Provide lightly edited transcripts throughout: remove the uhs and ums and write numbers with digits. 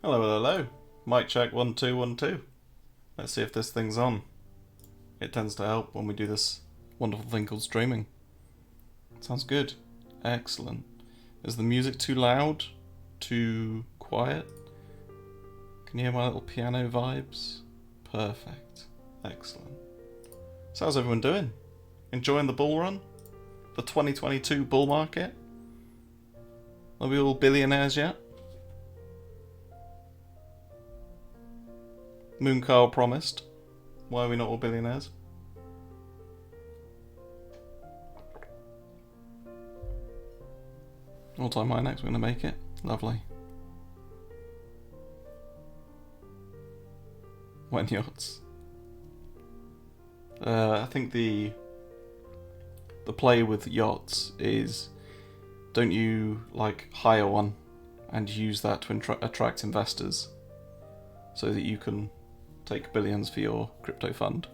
Hello, hello, hello. Mic check 1 2 1 2. Let's see if this thing's on. It tends to help when we do this wonderful thing called streaming. Sounds good. Excellent. Is the music too loud? Too quiet? Can you hear my little piano vibes? Perfect. Excellent. So how's everyone doing? Enjoying the bull run? The 2022 bull market? Are we all billionaires yet? Moon Carl promised. Why are we not all billionaires? All-time high next, we're going to make it. Lovely. When yachts. I think the play with yachts is, don't you hire one and use that to attract investors so that you can take billions for your crypto fund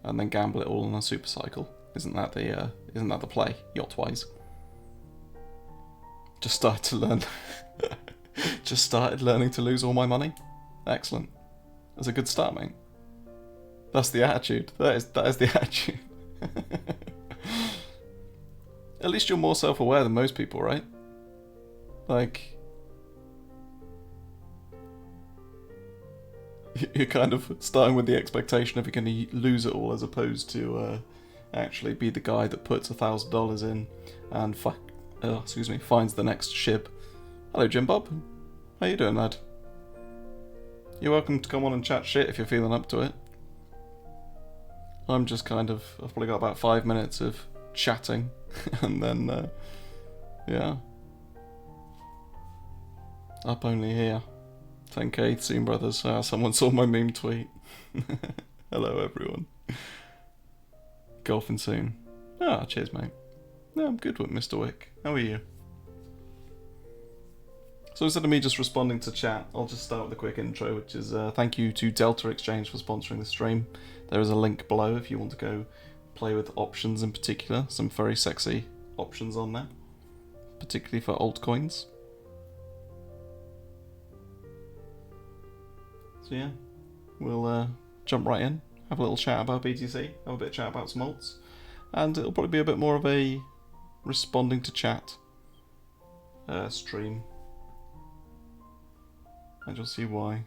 and then gamble it all on a super cycle. Isn't that the play, yacht-wise? Just started learning to lose all my money. Excellent. That's a good start, mate. That's the attitude. That is the attitude. At least you're more self-aware than most people, right? You're kind of starting with the expectation of you're going to lose it all, as opposed to actually be the guy that puts $1,000 in and finds the next ship. Hello, Jim Bob. How you doing, lad? You're welcome to come on and chat shit if you're feeling up to it. I've probably got about 5 minutes of chatting, and then, yeah. Up only here. 10k soon, brothers. Someone saw my meme tweet. Hello, everyone. Golfing soon. Cheers, mate. No, I'm good with Mr. Wick. How are you? So instead of me just responding to chat, I'll just start with a quick intro, which is thank you to Delta Exchange for sponsoring the stream. There is a link below if you want to go play with options in particular. Some very sexy options on there, particularly for altcoins. So yeah, we'll jump right in, have a little chat about BTC, have a bit of chat about some alts, and it'll probably be a bit more of a responding to chat stream. And you'll see why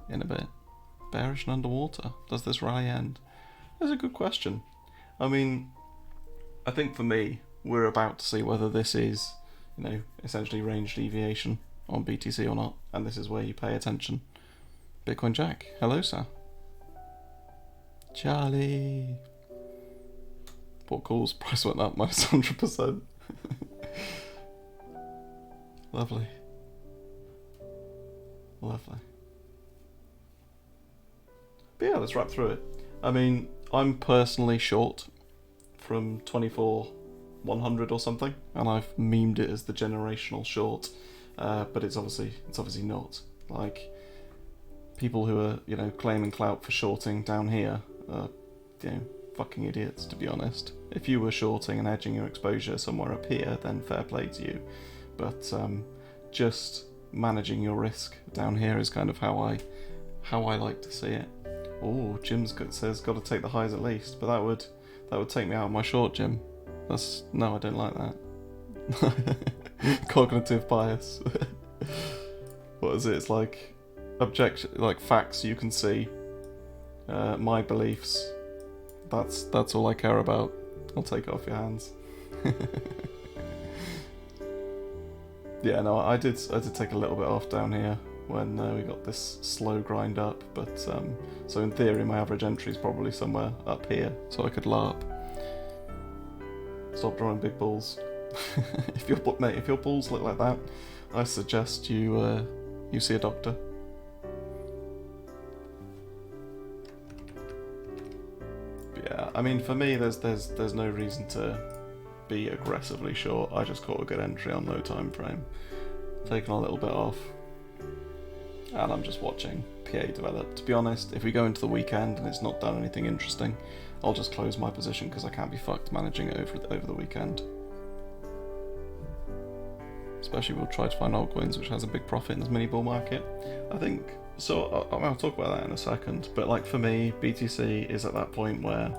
in a bit. Bearish and underwater. Does this rally end? That's a good question. I mean, I think for me, we're about to see whether this is, essentially range deviation on BTC or not, and this is where you pay attention. Bitcoin Jack, hello, sir. Charlie. What calls? Price went up minus 100%. Lovely. Lovely. But yeah, let's wrap through it. I mean, I'm personally short from 24,100 or something, and I've memed it as the generational short, but it's obviously not. People who are, claiming clout for shorting down here are, fucking idiots, to be honest. If you were shorting and hedging your exposure somewhere up here, then fair play to you. But just managing your risk down here is kind of how I like to see it. Oh, Jim's says got to take the highs at least, but that would take me out of my short, Jim. No, I don't like that. Cognitive bias. What is it? It's facts you can see. My beliefs. That's all I care about. I'll take it off your hands. Yeah, no, I did take a little bit off down here when we got this slow grind up, but so in theory my average entry is probably somewhere up here, so I could LARP. Stop drawing big balls. If your balls look like that, I suggest you see a doctor. But yeah, I mean, for me, there's no reason to be aggressively short. I just caught a good entry on low time frame, taking a little bit off, and I'm just watching PA develop. To be honest, if we go into the weekend and it's not done anything interesting, I'll just close my position because I can't be fucked managing it over the weekend. Especially we'll try to find altcoins which has a big profit in this mini bull market. I think, so I'll talk about that in a second, but like for me, BTC is at that point where,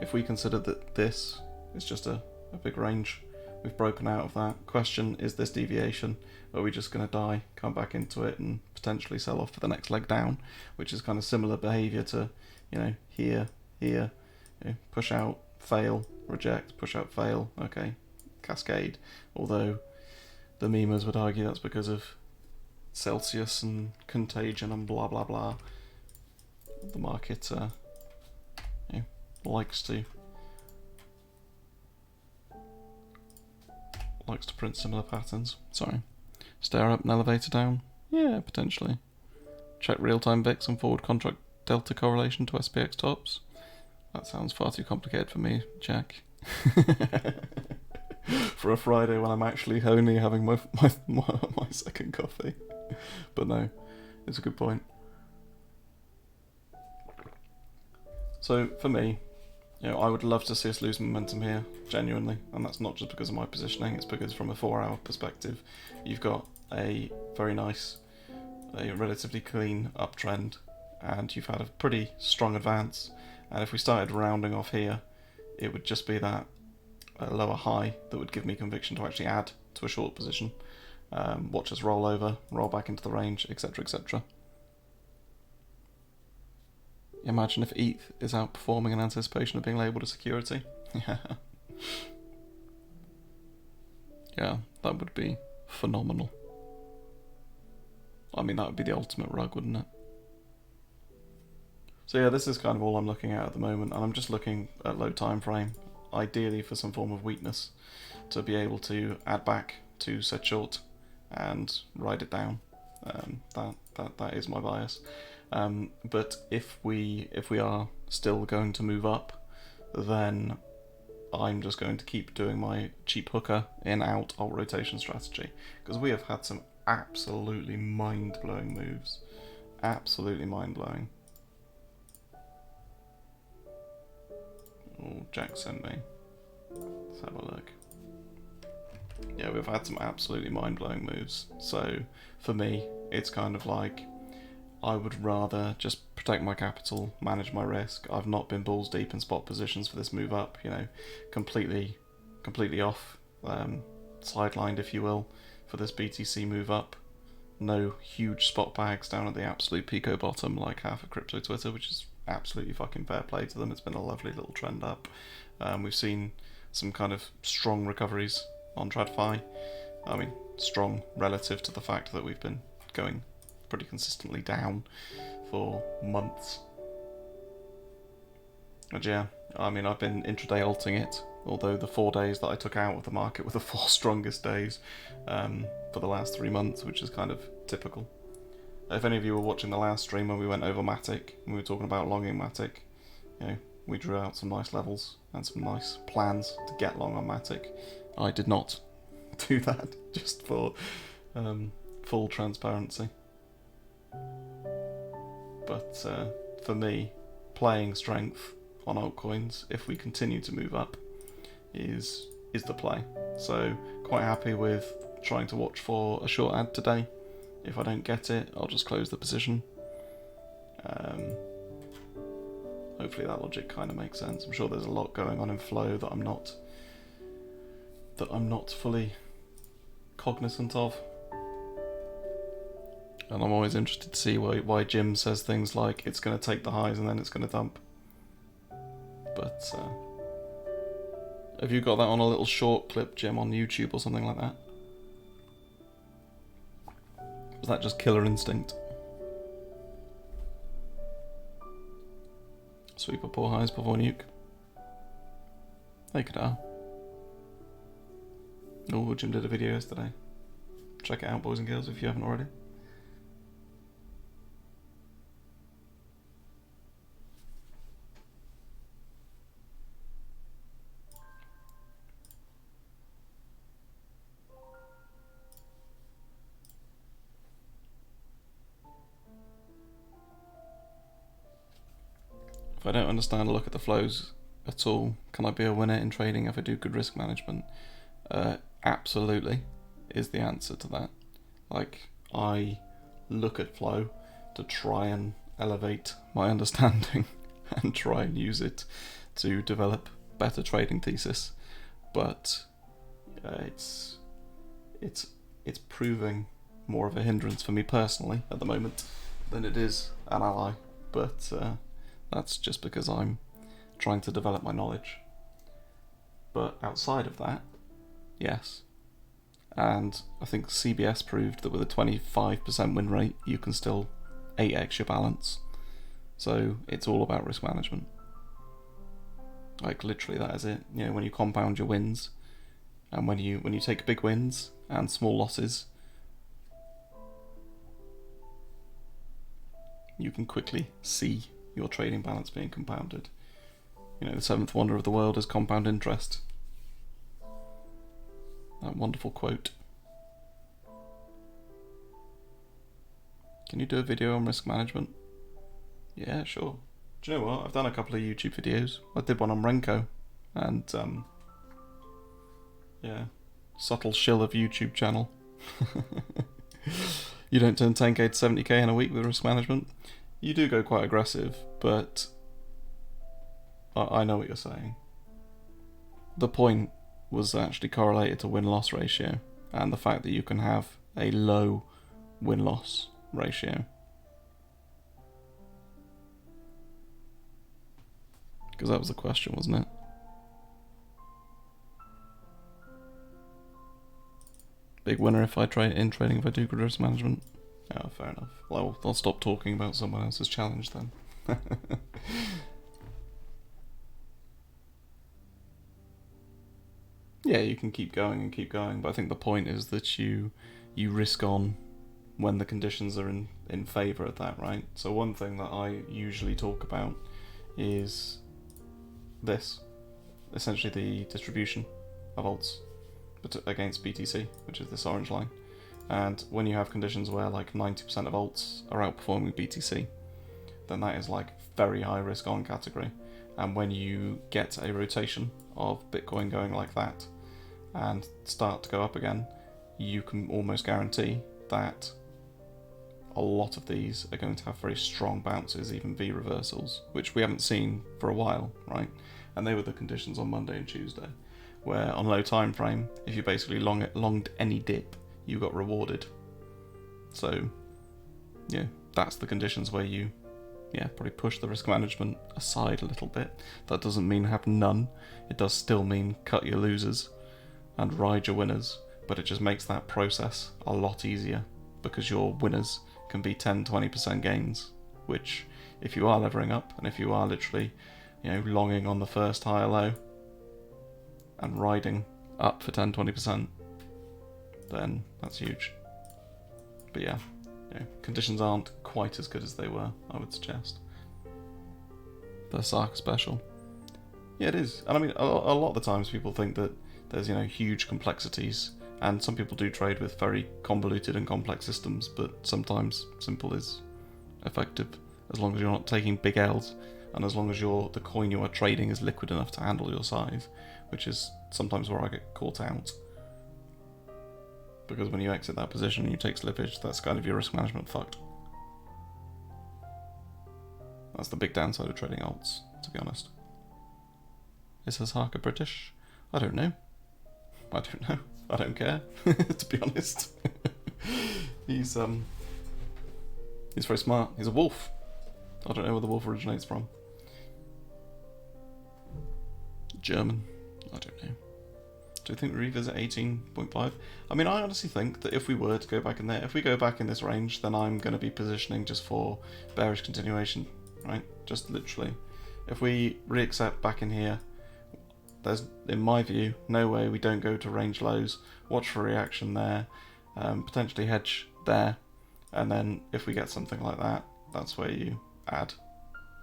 if we consider that this is just a big range, we've broken out of that. Question, is this deviation? Are we just going to die, come back into it and potentially sell off for the next leg down, which is kind of similar behaviour to, here, push out, fail, reject, push out, fail, okay, cascade. Although the memers would argue that's because of Celsius and contagion and blah blah blah. The market likes to print similar patterns. Sorry. Stare up and elevator down? Yeah, potentially. Check real-time VIX and forward contract delta correlation to SPX tops? That sounds far too complicated for me, Jack. For a Friday when I'm actually only having my second coffee. But no, it's a good point. So for me, I would love to see us lose momentum here, genuinely, and that's not just because of my positioning, it's because from a 4-hour perspective, you've got a very nice, a relatively clean uptrend, and you've had a pretty strong advance, and if we started rounding off here, it would just be that lower high that would give me conviction to actually add to a short position, watch us roll over, roll back into the range, etc, etc. Imagine if ETH is outperforming in anticipation of being labelled a security. Yeah, that would be phenomenal. I mean, that would be the ultimate rug, wouldn't it? So yeah, this is kind of all I'm looking at the moment, and I'm just looking at low time frame, ideally for some form of weakness, to be able to add back to said short and ride it down. That is my bias. But if we are still going to move up, then I'm just going to keep doing my cheap hooker in-out alt rotation strategy, because we have had some absolutely mind-blowing moves. Absolutely mind-blowing. Oh, Jack sent me. Let's have a look. Yeah, we've had some absolutely mind-blowing moves. So for me, it's kind of like I would rather just protect my capital, manage my risk. I've not been balls deep in spot positions for this move up, completely off, sidelined if you will, for this BTC move up. No huge spot bags down at the absolute pico bottom like half of crypto Twitter, which is absolutely fucking fair play to them. It's been a lovely little trend up. We've seen some kind of strong recoveries on TradFi. I mean, strong relative to the fact that we've been going pretty consistently down for months. And yeah, I mean, I've been intraday alting it, although the 4 days that I took out of the market were the 4 strongest days for the last 3 months, which is kind of typical. If any of you were watching the last stream when we went over Matic, and we were talking about longing Matic, we drew out some nice levels and some nice plans to get long on Matic. I did not do that, just for full transparency. But for me, playing strength on altcoins, if we continue to move up, is the play. So quite happy with trying to watch for a short ad today. If I don't get it, I'll just close the position. Hopefully that logic kind of makes sense. I'm sure there's a lot going on in flow that I'm not fully cognizant of. And I'm always interested to see why Jim says things like it's going to take the highs and then it's going to dump. But have you got that on a little short clip, Jim, on YouTube or something like that? Was that just killer instinct? Sweeper poor highs before nuke. Hey, Kadar. Oh, Jim did a video yesterday. Check it out, boys and girls, if you haven't already. If I don't understand or look at the flows at all, can I be a winner in trading if I do good risk management? Absolutely is the answer to that. Like, I look at flow to try and elevate my understanding and try and use it to develop better trading thesis, but it's proving more of a hindrance for me personally at the moment than it is an ally, but that's just because I'm trying to develop my knowledge. But outside of that, yes. And I think CBS proved that with a 25% win rate, you can still 8x your balance. So it's all about risk management. Like, literally, that is it. You know, when you compound your wins, and when you take big wins and small losses, you can quickly see your trading balance being compounded. You know, the seventh wonder of the world is compound interest. That wonderful quote. Can you do a video on risk management? Yeah, sure. Do you know what? I've done a couple of YouTube videos. I did one on Renko, and yeah, subtle shill of YouTube channel. You don't turn 10k to 70k in a week with risk management. You do go quite aggressive, but I know what you're saying. The point was actually correlated to win-loss ratio, and the fact that you can have a low win-loss ratio. Because that was the question, wasn't it? Big winner if I trade in trading if I do good risk management. Oh, fair enough. Well, I'll stop talking about someone else's challenge then. Yeah, you can keep going and keep going, but I think the point is that you risk on when the conditions are in favour of that, right? So one thing that I usually talk about is this, essentially the distribution of alts against BTC, which is this orange line. And when you have conditions where like 90% of alts are outperforming BTC, then that is like very high risk on category. And when you get a rotation of Bitcoin going like that and start to go up again, you can almost guarantee that a lot of these are going to have very strong bounces, even V reversals, which we haven't seen for a while, right? And they were the conditions on Monday and Tuesday, where on low time frame, if you basically longed any dip, you got rewarded. So yeah, that's the conditions where you probably push the risk management aside a little bit. That doesn't mean have none. It does still mean cut your losers and ride your winners, but it just makes that process a lot easier because your winners can be 10-20% gains, which if you are levering up and if you are literally, longing on the first high or low and riding up for 10-20%, then that's huge. But yeah, conditions aren't quite as good as they were, I would suggest. The Saka special. Yeah, it is. And I mean, a lot of the times people think that there's, huge complexities, and some people do trade with very convoluted and complex systems, but sometimes simple is effective, as long as you're not taking big L's, and as long as the coin you are trading is liquid enough to handle your size, which is sometimes where I get caught out. Because when you exit that position and you take slippage, that's kind of your risk management fucked. That's the big downside of trading alts, to be honest. Is Hasaka British? I don't know. I don't care, to be honest. He's very smart. He's a wolf. I don't know where the wolf originates from. German. I don't know. Do you think we revisit 18.5? I mean, I honestly think that if we were to go back in there, if we go back in this range, then I'm going to be positioning just for bearish continuation, right? Just literally. If we re-accept back in here, there's, in my view, no way we don't go to range lows, watch for reaction there, potentially hedge there, and then if we get something like that, that's where you add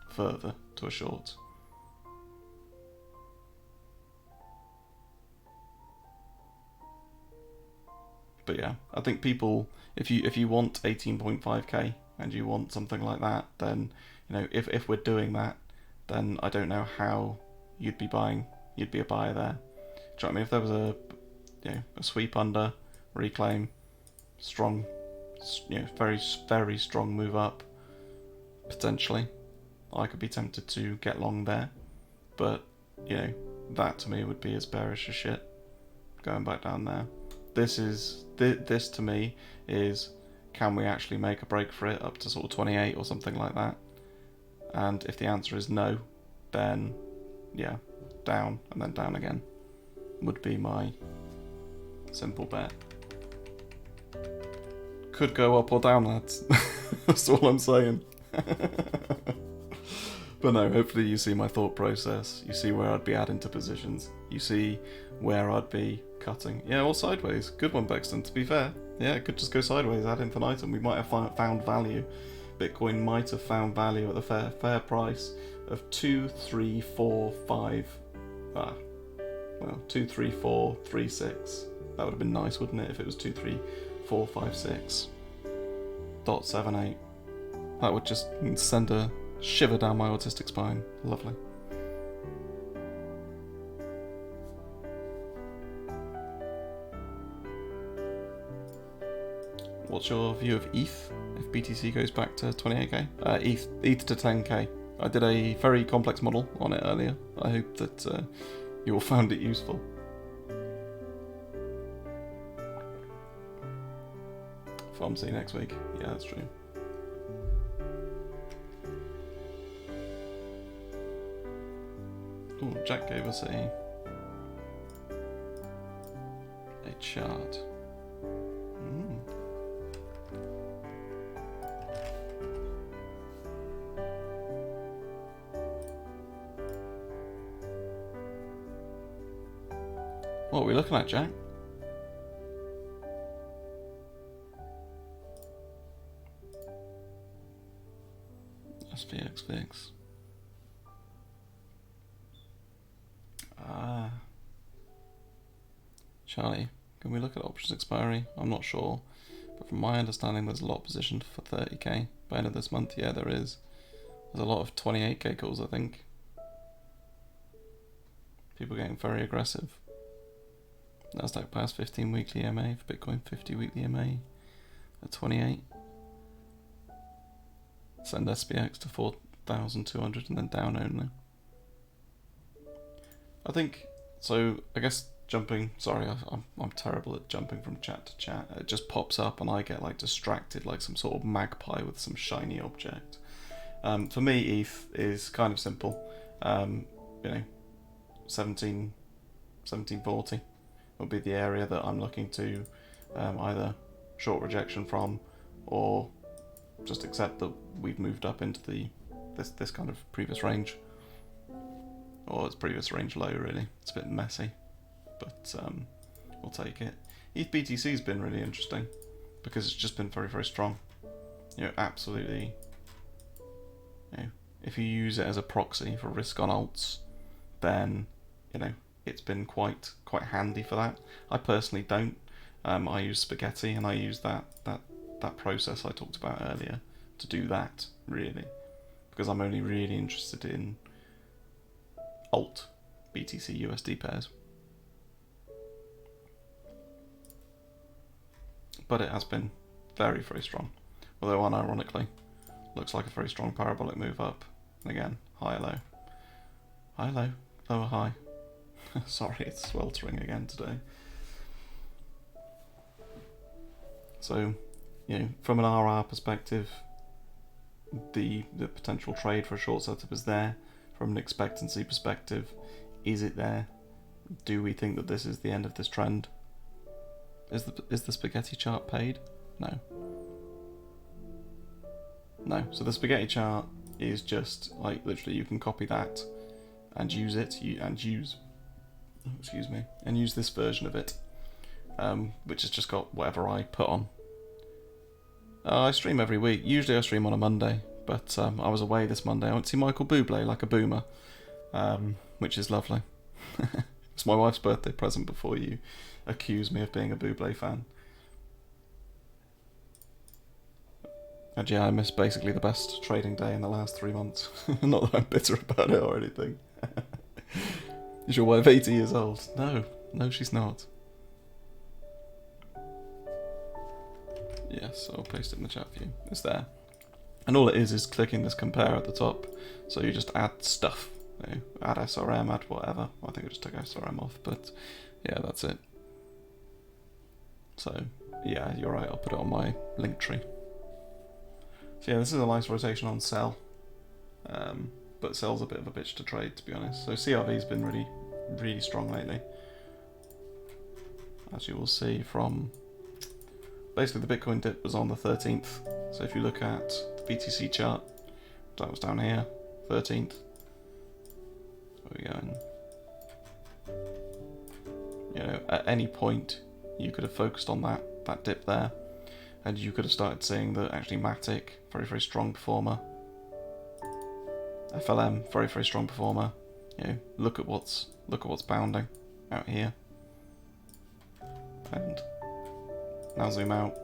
further to a short. But yeah, I think people, if you want 18.5k and you want something like that, then if we're doing that, then I don't know how you'd be a buyer there. Do you know what I mean? a sweep under, reclaim, strong, very, very strong move up, potentially. I could be tempted to get long there, but, that to me would be as bearish as shit, going back down there. This to me is, can we actually make a break for it up to sort of 28 or something like that? And if the answer is no, then yeah, down and then down again would be my simple bet. Could go up or down, lads. That's all I'm saying. But no, hopefully you see my thought process. You see where I'd be adding to positions. You see where I'd be cutting. Yeah, or sideways. Good one, Bexton, to be fair. Yeah, it could just go sideways, ad infinitum. We might have found value. Bitcoin might have found value at the fair price of 23436. That would have been nice, wouldn't it, if it was 23456.78. That would just send a shiver down my autistic spine. Lovely. What's your view of ETH if BTC goes back to 28k? ETH to 10k. I did a very complex model on it earlier. I hope that you all found it useful. FOMC next week. Yeah, that's true. Oh, Jack gave us a chart. What are we looking at, Jack? SPX fix. Charlie, can we look at options expiry? I'm not sure, but from my understanding there's a lot positioned for 30k by end of this month. Yeah, there is. There's a lot of 28k calls, I think. People getting very aggressive. Nasdaq past 15 weekly EMA for Bitcoin, 50 weekly EMA at 28. Send SPX to 4,200 and then down only. I think, so I guess jumping, sorry, I'm terrible at jumping from chat to chat. It just pops up and I get like distracted like some sort of magpie with some shiny object. For me, ETH is kind of simple. 1740 will be the area that I'm looking to either short rejection from or just accept that we've moved up into this kind of previous range, or it's previous range low. Really, it's a bit messy, but we'll take it. ETH BTC has been really interesting because it's just been very, very strong. Absolutely. If you use it as a proxy for risk on alts, then it's been quite handy for that. I personally don't. I use spaghetti, and I use that process I talked about earlier to do that, really, because I'm only really interested in alt BTC USD pairs. But it has been very, very strong, although unironically looks like a very strong parabolic move up. And again, high low, high low, lower high. Sorry, it's sweltering again today. So, from an RR perspective, the potential trade for a short setup is there. From an expectancy perspective, is it there? Do we think that this is the end of this trend? Is the spaghetti chart paid? No. No. So the spaghetti chart is just like literally you can copy that and use it. And use this version of it, which has just got whatever I put on. I stream every week. Usually I stream on a Monday, but I was away this Monday. I went to see Michael Bublé like a boomer, which is lovely. It's my wife's birthday present before you accuse me of being a Bublé fan. And yeah, I missed basically the best trading day in the last 3 months. Not that I'm bitter about it or anything. Is your wife 80 years old? No, she's not. this, so I'll paste it in the chat for you. It's there. And all it is clicking this compare at the top. So you just add stuff. You know, add SRM, add whatever. I think I just took SRM off, but yeah, that's it. So yeah, you're right, I'll put it on my link tree. So yeah, this is a nice rotation on sell. But sell's a bit of a bitch to trade, to be honest. So CRV's been really, really strong lately. As you will see from... Basically the Bitcoin dip was on the 13th. So if you look at the BTC chart, that was down here, 13th. So we're going... You know, at any point you could have focused on that dip there, and you could have started seeing that actually Matic, very, very strong performer. FLM, very, very strong performer. You know, look at what's bounding out here. And now zoom out.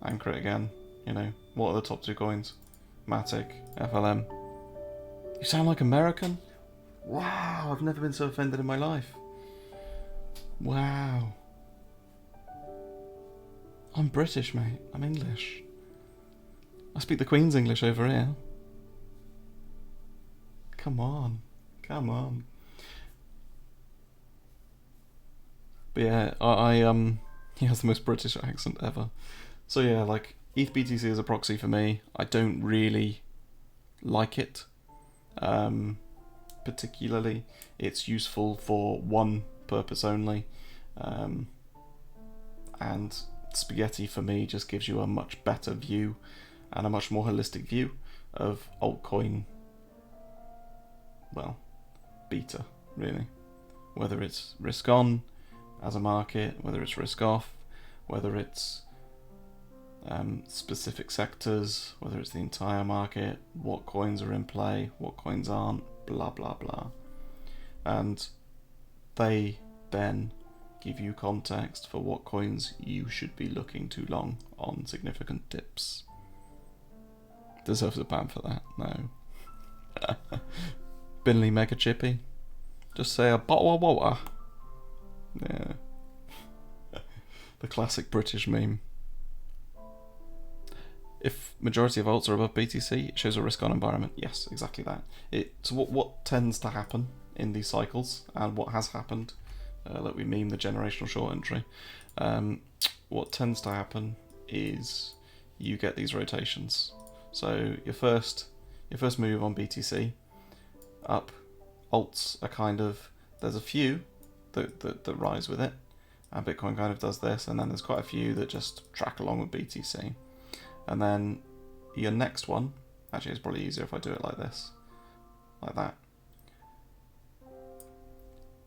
Anchor it again. You know, what are the top two coins? Matic, FLM. You sound like American? Wow, I've never been so offended in my life. Wow. I'm British, mate. I'm English. I speak the Queen's English over here. Come on. Come on. But yeah, he has the most British accent ever. So yeah, like, ETH BTC is a proxy for me. I don't really like it. Particularly, it's useful for one purpose only. And Spaghetti for me just gives you a much better view and a much more holistic view of altcoin, well, beta, really. Whether it's risk on as a market, whether it's risk off, whether it's specific sectors, whether it's the entire market, what coins are in play, what coins aren't, blah blah blah. And they then give you context for what coins you should be looking to long on significant dips. Deserves a ban for that, no. Binley Mega Chippy. Just say a bottle of water. Yeah. The classic British meme. If majority of alts are above BTC, it shows a risk-on environment. Yes, exactly that. It's what tends to happen in these cycles, and what has happened. Let we meme the generational short entry. What tends to happen is you get these rotations. So your first move on BTC up, alts are kind of, there's a few that rise with it, and Bitcoin kind of does this, and then there's quite a few that just track along with BTC. And then your next one, actually it's probably easier if I do it like this, like that.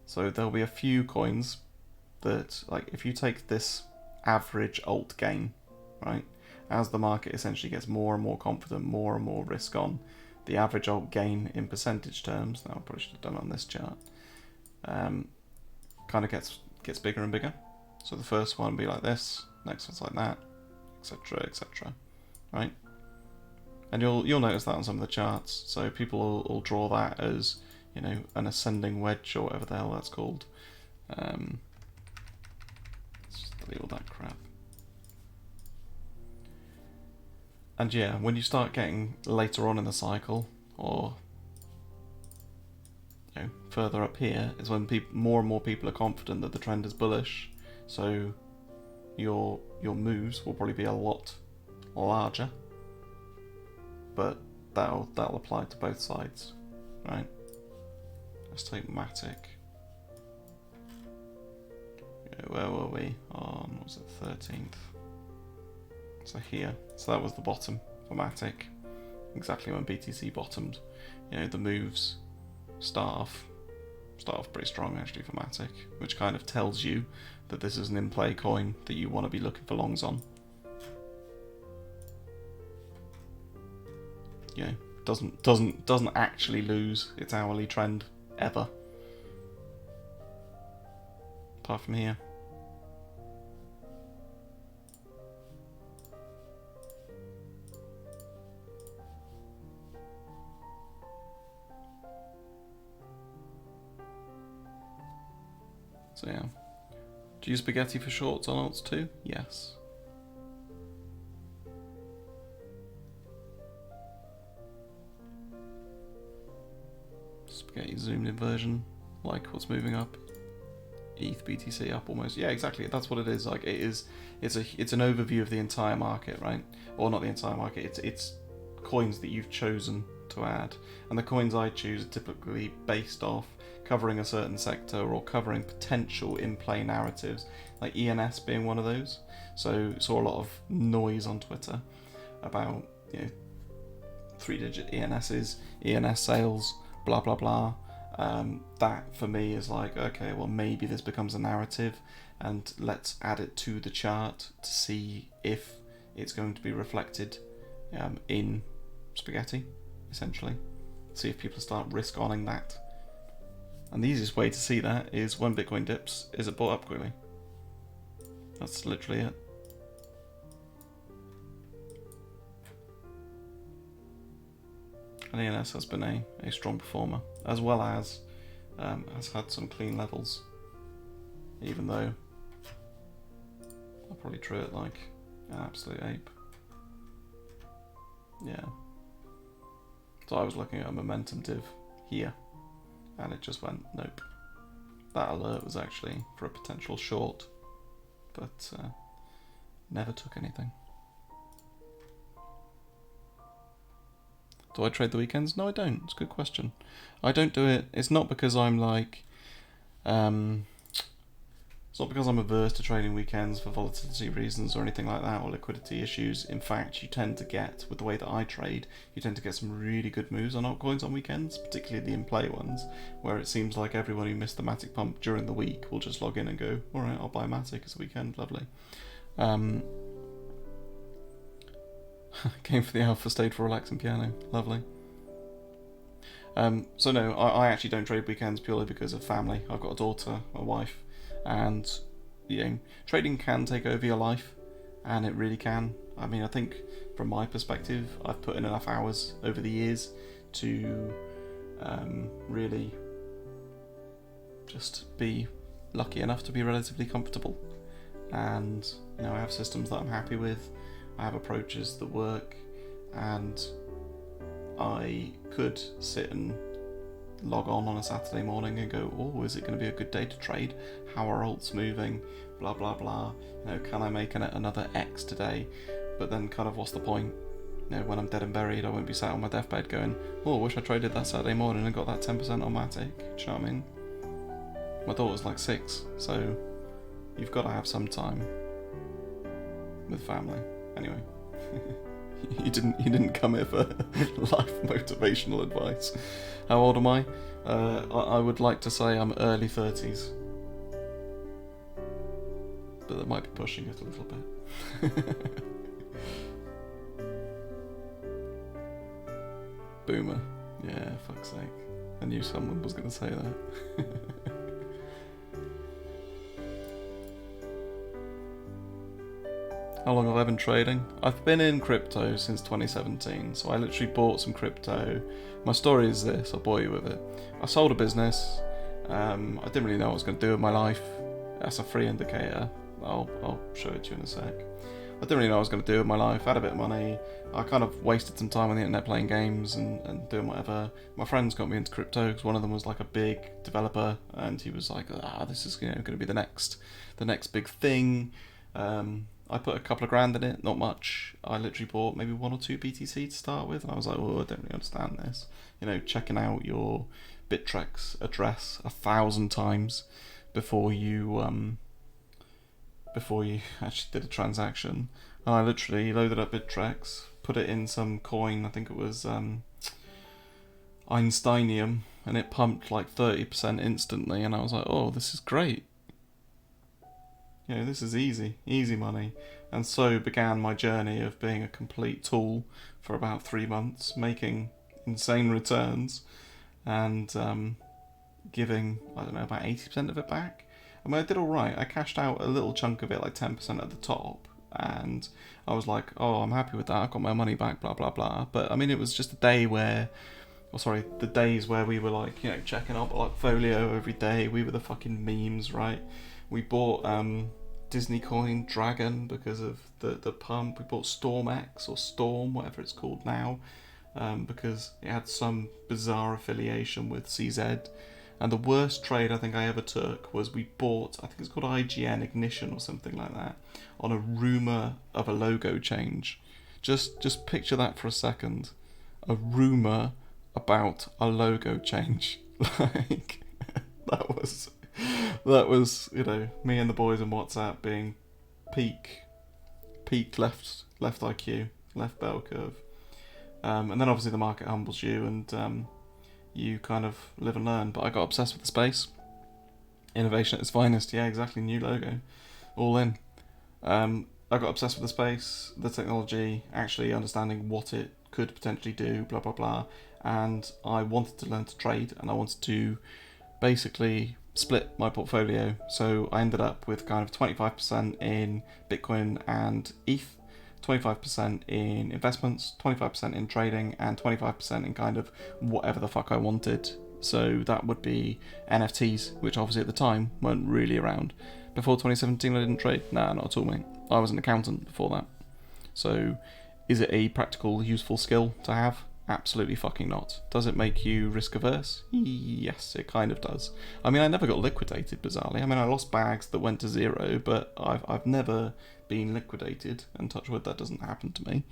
So there'll be a few coins that, like, if you take this average alt gain, right, as the market essentially gets more and more confident, more and more risk on, the average alt gain in percentage terms, now I probably should have done it on this chart, kind of gets bigger and bigger. So the first one will be like this, next one's like that, etc, etc, right? And you'll notice that on some of the charts. So people will draw that as, you know, an ascending wedge or whatever the hell that's called. Let's just delete all that crap. And yeah, when you start getting later on in the cycle, or you know, further up here, is when more and more people are confident that the trend is bullish. So your moves will probably be a lot larger, but that'll apply to both sides, right? Let's take Matic. Yeah, where were we? On, what was it, 13th? So here. So that was the bottom for Matic. Exactly when BTC bottomed. You know, the moves start off pretty strong actually for Matic, which kind of tells you that this is an in-play coin that you want to be looking for longs on. You know, doesn't actually lose its hourly trend ever. Apart from here. So yeah. Do you use spaghetti for shorts on alts too? Yes. Spaghetti zoomed in version, like what's moving up. ETH BTC up almost. Yeah, exactly. That's what it is. Like it is. It's an overview of the entire market, right? Or not the entire market. It's coins that you've chosen to add, and the coins I choose are typically based off covering a certain sector or covering potential in-play narratives, like ENS being one of those. So saw a lot of noise on Twitter about 3-digit ENSs, ENS sales, blah blah blah. That for me is like, okay, well maybe this becomes a narrative, and let's add it to the chart to see if it's going to be reflected in spaghetti, essentially. See if people start risk-onning that. And the easiest way to see that is when Bitcoin dips, is it bought up quickly? That's literally it. And ENS has been a strong performer, as well as has had some clean levels, even though I'll probably treat it like an absolute ape. Yeah. So I was looking at a momentum div here, and it just went nope. That alert was actually for a potential short, but never took anything. Do I trade the weekends? No, I don't. It's a good question. I don't do it. It's not because I'm like, it's not because I'm averse to trading weekends for volatility reasons or anything like that, or liquidity issues. In fact, you tend to get, with the way that I trade, you tend to get some really good moves on altcoins on weekends, particularly the in-play ones, where it seems like everyone who missed the Matic pump during the week will just log in and go, alright, I'll buy Matic as a weekend, lovely. Came for the alpha, stayed for relaxing piano, lovely. So no, I actually don't trade weekends purely because of family. I've got a daughter, a wife, and trading can take over your life, and it really can. I mean, I think from my perspective, I've put in enough hours over the years to really just be lucky enough to be relatively comfortable, and I have systems that I'm happy with. I have approaches that work, and I could sit and log on a Saturday morning and go, oh, is it going to be a good day to trade? How are alts moving? Blah blah blah. Can I make another X today? But then, kind of, what's the point? When I'm dead and buried, I won't be sat on my deathbed going, oh, I wish I traded that Saturday morning and got that 10% on Matic. Do you know what I mean? My daughter's like 6, so you've got to have some time with family. Anyway, you didn't come here for life motivational advice. How old am I? I would like to say I'm early 30s, but that might be pushing it a little bit. Boomer. Yeah, fuck's sake. I knew someone was going to say that. How long have I been trading? I've been in crypto since 2017, so I literally bought some crypto. My story is this, I'll bore you with it. I sold a business, I didn't really know what I was going to do with my life. That's a free indicator, I'll show it to you in a sec. I didn't really know what I was going to do with my life, I had a bit of money, I kind of wasted some time on the internet playing games and doing whatever. My friends got me into crypto because one of them was like a big developer, and he was like, this is going to be the next big thing. I put a couple of grand in it, not much. I literally bought maybe 1 or 2 BTC to start with, and I was like, oh, I don't really understand this. Checking out your Bittrex address 1,000 times before you actually did a transaction. And I literally loaded up Bittrex, put it in some coin, I think it was Einsteinium, and it pumped like 30% instantly, and I was like, oh, this is great. This is easy money. And so began my journey of being a complete tool for about 3 months, making insane returns, and giving, I don't know, about 80% of it back. I mean, I did alright. I cashed out a little chunk of it, like 10% at the top, and I was like, oh, I'm happy with that, I got my money back, blah, blah, blah. But, I mean, it was just a day where, the days where we were like, checking our portfolio every day, we were the fucking memes, right? We bought Disney Coin Dragon because of the pump. We bought Storm X or Storm, whatever it's called now, because it had some bizarre affiliation with CZ. And the worst trade I think I ever took was we bought, I think it's called IGN Ignition or something like that, on a rumour of a logo change. Just picture that for a second. A rumour about a logo change. Like, that was, you know, me and the boys in WhatsApp being peak left IQ, left bell curve. And then obviously the market humbles you, and you kind of live and learn. But I got obsessed with the space. Innovation at its finest. Yeah, exactly. New logo. All in. I got obsessed with the space, the technology, actually understanding what it could potentially do, blah, blah, blah. And I wanted to learn to trade, and I wanted to basically split my portfolio. So I ended up with kind of 25% in Bitcoin and ETH, 25% in investments, 25% in trading, and 25% in kind of whatever the fuck I wanted. So that would be NFTs, which obviously at the time weren't really around. Before 2017 I didn't trade? Nah, not at all, mate. I was an accountant before that. So is it a practical, useful skill to have? Absolutely fucking not. Does it make you risk averse? Yes, it kind of does. I mean, I never got liquidated, bizarrely. I mean, I lost bags that went to zero, but I've never been liquidated, and touch wood, that doesn't happen to me.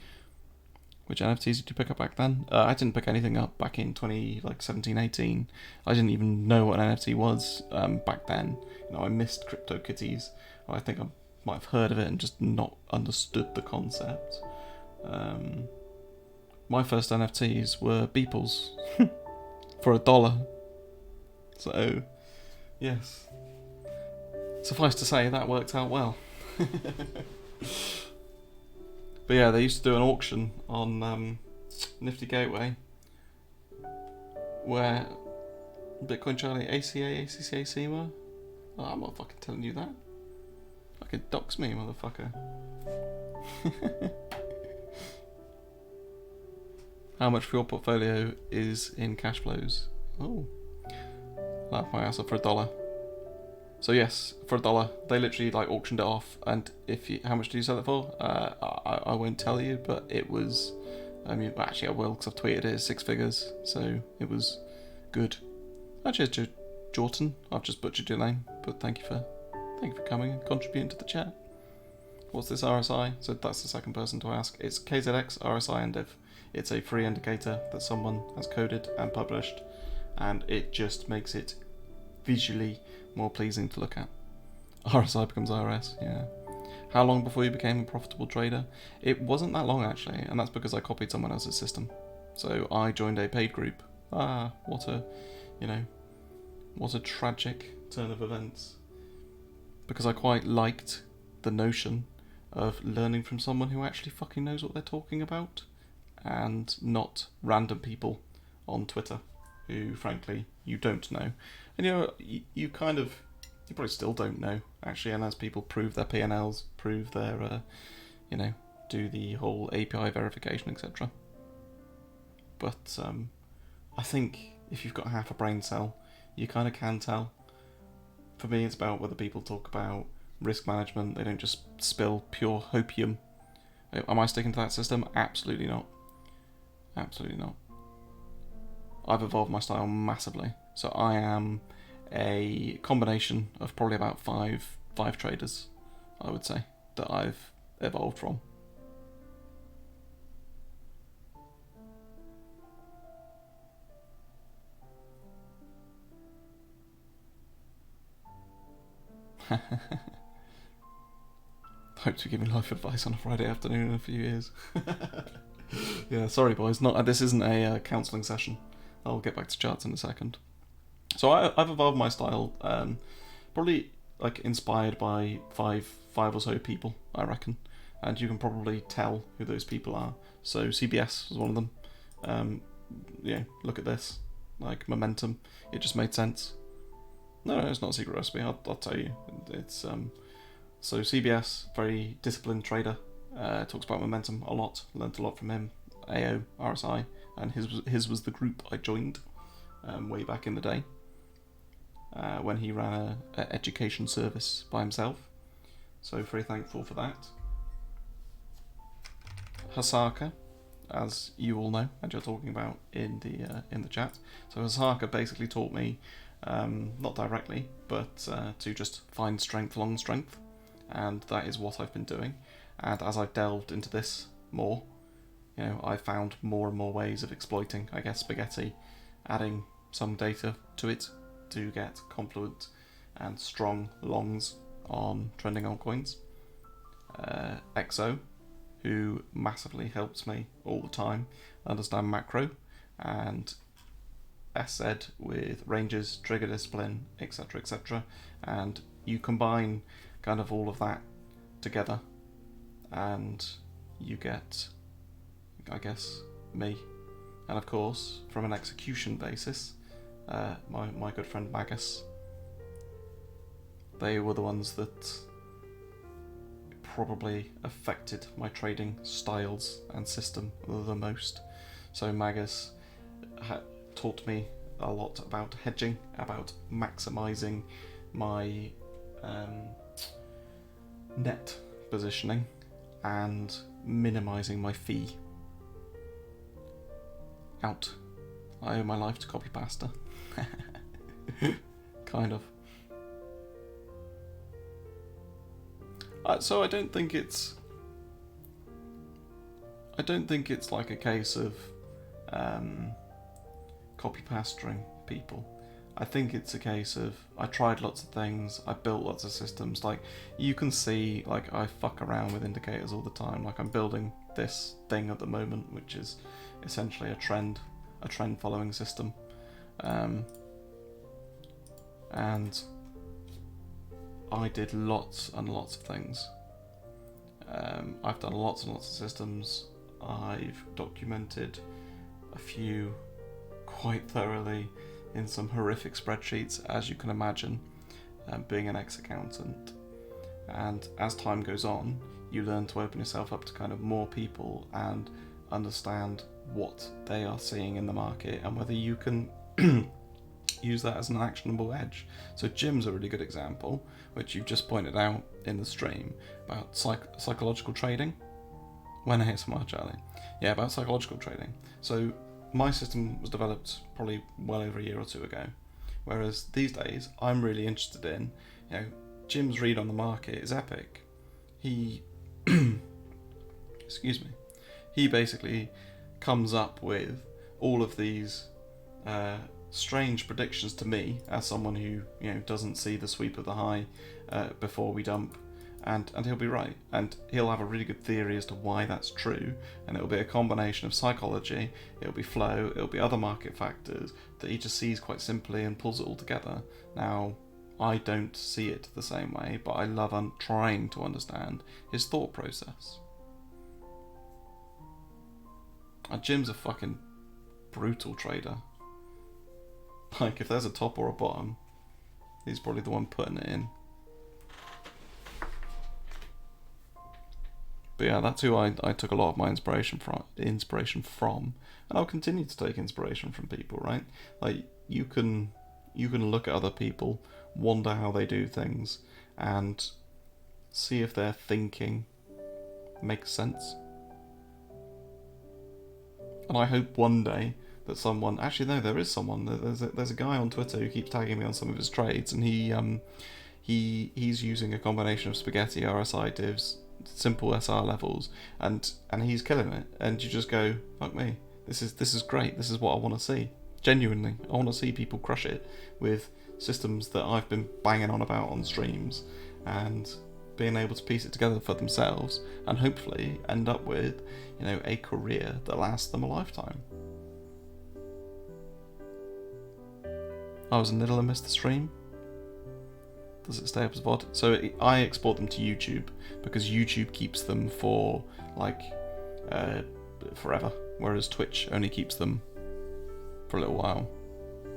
Which NFTs did you pick up back then? I didn't pick anything up back in 2017, 18. I didn't even know what an NFT was back then. You know, I missed CryptoKitties. I think I might have heard of it and just not understood the concept. My first NFTs were Beeples for $1. So, yes. Suffice to say, that worked out well. But yeah, they used to do an auction on Nifty Gateway where Bitcoin Charlie ACCA SEMA. Oh, I'm not fucking telling you that. Fucking dox me, motherfucker. How much for your portfolio is in cash flows? Oh, laugh my ass off for $1. So yes, for $1, they literally like auctioned it off. And how much did you sell it for? I won't tell you, but it was. I mean, actually, I will because I've tweeted it. 6 figures, so it was good. Actually, Jordan, I've just butchered your name, but thank you for coming and contributing to the chat. What's this RSI? So that's the second person to ask. It's KZX RSI and div. It's a free indicator that someone has coded and published, and it just makes it visually more pleasing to look at. RSI becomes RS, yeah. How long before you became a profitable trader? It wasn't that long, actually, and that's because I copied someone else's system. So I joined a paid group. What a tragic turn of events. Because I quite liked the notion of learning from someone who actually fucking knows what they're talking about, and not random people on Twitter who, frankly, you don't know. And you probably still don't know, actually, and as people prove their P&Ls, prove their, do the whole API verification, etc. But I think if you've got half a brain cell, you kind of can tell. For me, it's about whether people talk about risk management. They don't just spill pure hopium. Am I sticking to that system? Absolutely not. Absolutely not. I've evolved my style massively. So I am a combination of probably about five traders, I would say, that I've evolved from. Hope to give me life advice on a Friday afternoon in a few years. Yeah, sorry boys, this isn't a counselling session. I'll get back to charts in a second. So I've evolved my style, probably like inspired by five or so people, I reckon, and you can probably tell who those people are. So CBS was one of them. Look at this, like momentum. It just made sense. No, it's not a secret recipe. I'll tell you. It's so CBS, very disciplined trader. Talks about momentum a lot. Learned a lot from him. AO, RSI, and his was the group I joined way back in the day. when he ran an education service by himself. So very thankful for that. Hasaka, as you all know, and you're talking about in the chat. So Hasaka basically taught me, not directly, but to just find strength along strength, and that is what I've been doing. And as I've delved into this more, I've found more and more ways of exploiting, I guess, spaghetti, adding some data to it to get confluent and strong longs on trending altcoins. XO, who massively helps me all the time understand macro, and SZ with ranges, trigger discipline, etc, etc, and you combine kind of all of that together and you get, I guess, me. And of course, from an execution basis, my good friend Magus, they were the ones that probably affected my trading styles and system the most. So Magus taught me a lot about hedging, about maximizing my net positioning and minimizing my fee. Out. I owe my life to copy pasta. Kind of. So I don't think it's like a case of copy pastoring people. I think it's a case of I tried lots of things, I built lots of systems. Like, you can see, like, I fuck around with indicators all the time. Like, I'm building this thing at the moment, which is essentially a trend following system, and I did lots and lots of things. I've done lots and lots of systems. I've documented a few quite thoroughly in some horrific spreadsheets, as you can imagine, being an ex-accountant. And as time goes on, you learn to open yourself up to kind of more people and understand what they are seeing in the market and whether you can use that as an actionable edge. So Jim's a really good example, which you've just pointed out in the stream, about psychological trading. When ASMR, Charlie. Yeah, about psychological trading. So my system was developed probably well over a year or two ago, whereas these days I'm really interested in, Jim's read on the market is epic. He excuse me, he basically comes up with all of these strange predictions to me as someone who doesn't see the sweep of the high before we dump, and he'll be right, and he'll have a really good theory as to why that's true, and it'll be a combination of psychology, it'll be flow, it'll be other market factors that he just sees quite simply and pulls it all together. Now, I don't see it the same way, but I love trying to understand his thought process. Jim's a fucking brutal trader. Like, if there's a top or a bottom, he's probably the one putting it in. But yeah, that's who I took a lot of my inspiration from, and I'll continue to take inspiration from people, right? Like, you can look at other people, wonder how they do things, and see if their thinking makes sense. And I hope one day that someone, actually no, there is someone, there's a guy on Twitter who keeps tagging me on some of his trades, and he's using a combination of spaghetti, RSI divs, simple SR levels, and he's killing it, and you just go, fuck me, this is great, this is what I want to see. Genuinely, I want to see people crush it with systems that I've been banging on about on streams, and being able to piece it together for themselves, and hopefully end up with, a career that lasts them a lifetime. I was a little and missed the stream. Does it stay up as VOD? So I export them to YouTube, because YouTube keeps them for forever, whereas Twitch only keeps them for a little while.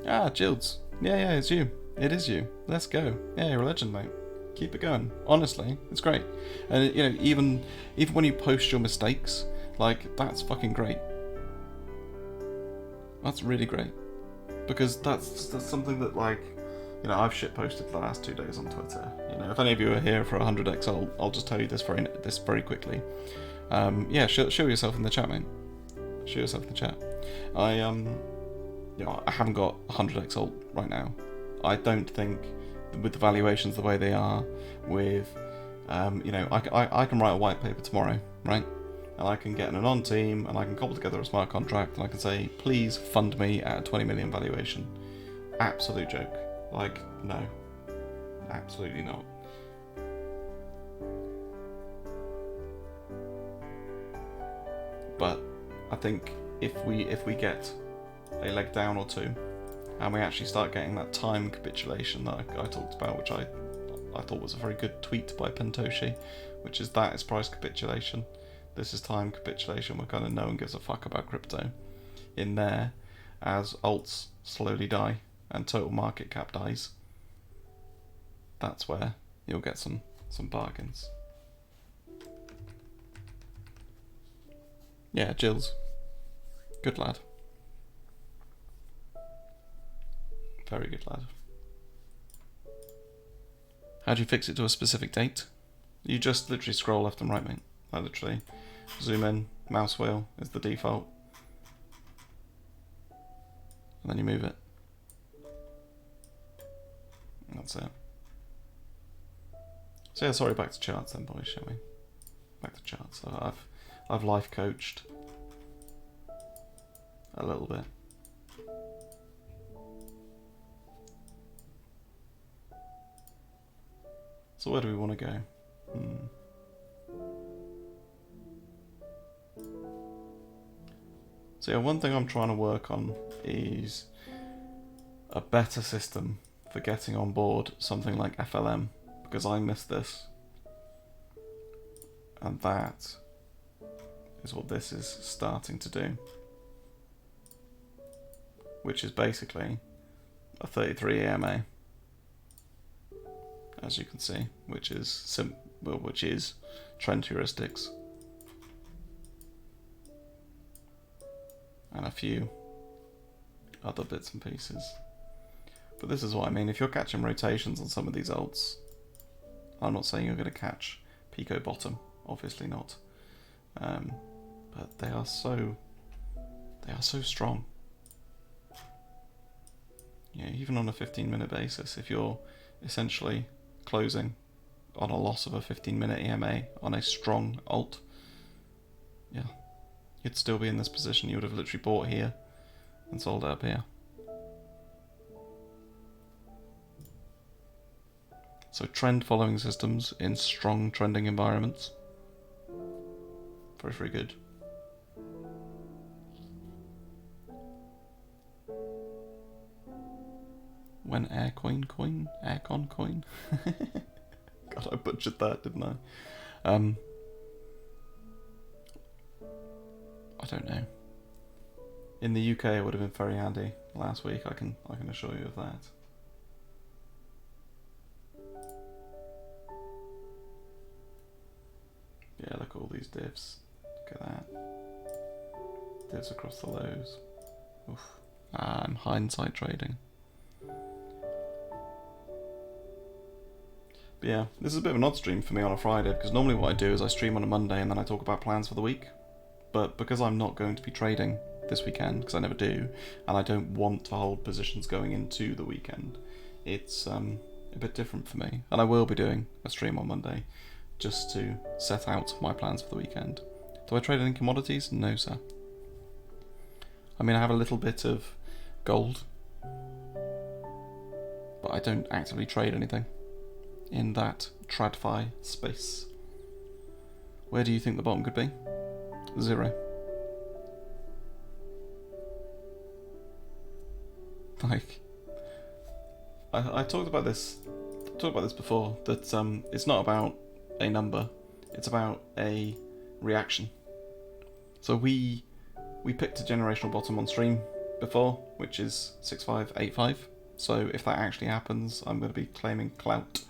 Ah, Jilds. Yeah, it's you. It is you. Let's go. Yeah, you're a legend, mate. Keep it going. Honestly, it's great. And even when you post your mistakes, that's fucking great. That's really great, because that's something that You know, I've shitposted the last 2 days on Twitter. You know, if any of you are here for 100x, I'll just tell you this very quickly. Yeah, show yourself in the chat, mate. Show yourself in the chat. I haven't got 100x alt right now. I don't think, with the valuations the way they are, with, you know, I can write a white paper tomorrow, right? And I can get an anon team, and I can cobble together a smart contract, and I can say, please fund me at a 20 million valuation. Absolute joke. Like, no. Absolutely not. But I think if we get a leg down or two, and we actually start getting that time capitulation that I talked about, which I thought was a very good tweet by Pentoshi, which is that is price capitulation. This is time capitulation, where kind of no one gives a fuck about crypto. In there, as alts slowly die and total market cap dies, that's where you'll get some bargains. Yeah, Jills. Good lad. Very good lad. How do you fix it to a specific date? You just literally scroll left and right, mate. Like literally. Zoom in, mouse wheel is the default. And then you move it. And that's it. So yeah, sorry, back to charts then, boys, shall we? Back to charts. So I've life coached a little bit. So where do we want to go? So yeah, one thing I'm trying to work on is a better system for getting on board something like FLM, because I missed this. And that is what this is starting to do. Which is basically a 33 EMA, as you can see, which is trend heuristics. And a few other bits and pieces. But this is what I mean, if you're catching rotations on some of these alts, I'm not saying you're going to catch Pico bottom, obviously not. But they are so strong. Yeah, even on a 15-minute basis, if you're essentially closing on a loss of a 15-minute EMA on a strong alt, yeah, you'd still be in this position. You would have literally bought here and sold up here. So trend following systems in strong trending environments. Very, very good. When Aircoin coin? Aircon coin? God, I butchered that, didn't I? I don't know. In the UK, it would have been very handy last week. I can assure you of that. Yeah, look at all these divs. Look at that. Divs across the lows. Oof. I'm hindsight trading. But yeah, this is a bit of an odd stream for me on a Friday, because normally what I do is I stream on a Monday and then I talk about plans for the week. But because I'm not going to be trading this weekend, because I never do, and I don't want to hold positions going into the weekend, it's a bit different for me. And I will be doing a stream on Monday, just to set out my plans for the weekend. Do I trade any commodities? No, sir. I mean, I have a little bit of gold, but I don't actively trade anything in that TradFi space. Where do you think the bottom could be? 0. Like, I talked about this before, that it's not about a number, it's about a reaction. So we picked a generational bottom on stream before, which is 6585. So if that actually happens, I'm going to be claiming clout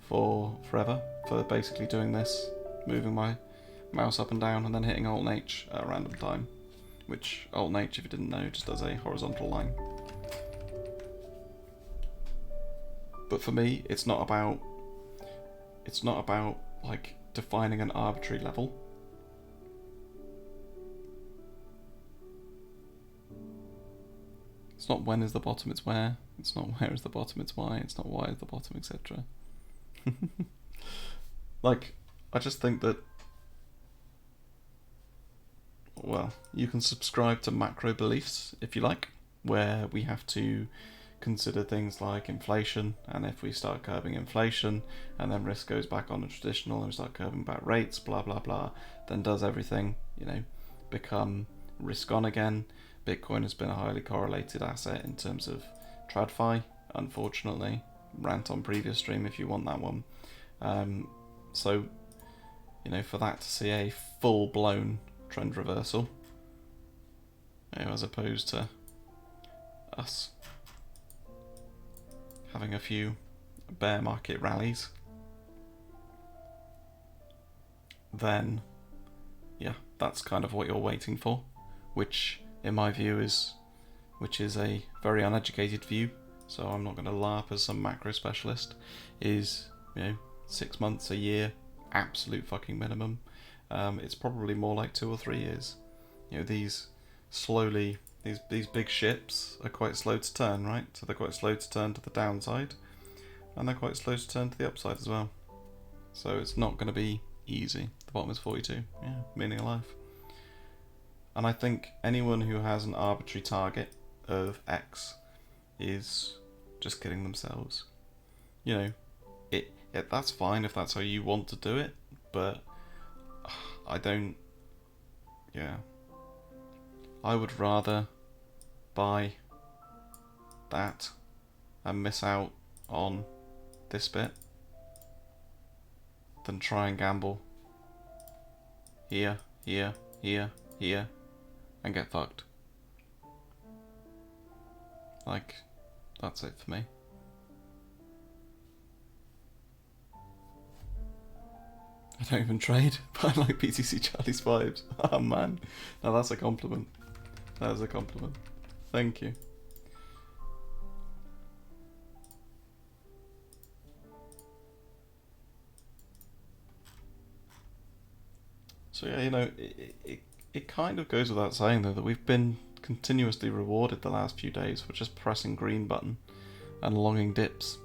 for forever for basically doing this, moving my mouse up and down and then hitting Alt and H at a random time, which Alt and H, if you didn't know, just does a horizontal line. But for me, it's not about like defining an arbitrary level. It's not when is the bottom, it's where. It's not where is the bottom, it's why. It's not why is the bottom, etc. Like, I just think that, well, you can subscribe to macro beliefs if you like, where we have to consider things like inflation, and if we start curbing inflation and then risk goes back on the traditional and we start curbing back rates, blah blah blah, then does everything, become risk on again? Bitcoin has been a highly correlated asset in terms of TradFi, unfortunately. Rant on previous stream if you want that one. So, for that to see a full-blown trend reversal, as opposed to us having a few bear market rallies, then yeah, that's kind of what you're waiting for, which in my view is a very uneducated view, so I'm not going to LARP as some macro specialist, is 6 months, a year, absolute fucking minimum. It's probably more like 2 or 3 years. These big ships are quite slow to turn, right? So they're quite slow to turn to the downside, and they're quite slow to turn to the upside as well. So it's not going to be easy. The bottom is 42. Yeah, meaning of life. And I think anyone who has an arbitrary target of X is just kidding themselves. That's fine if that's how you want to do it, but I don't. Yeah. I would rather buy that and miss out on this bit than try and gamble here, here, here, here, and get fucked. Like, that's it for me. I don't even trade, but I like BTC Charlie's vibes. Oh man, now that's a compliment. That is a compliment. Thank you. So yeah, it kind of goes without saying though that we've been continuously rewarded the last few days for just pressing green button and longing dips.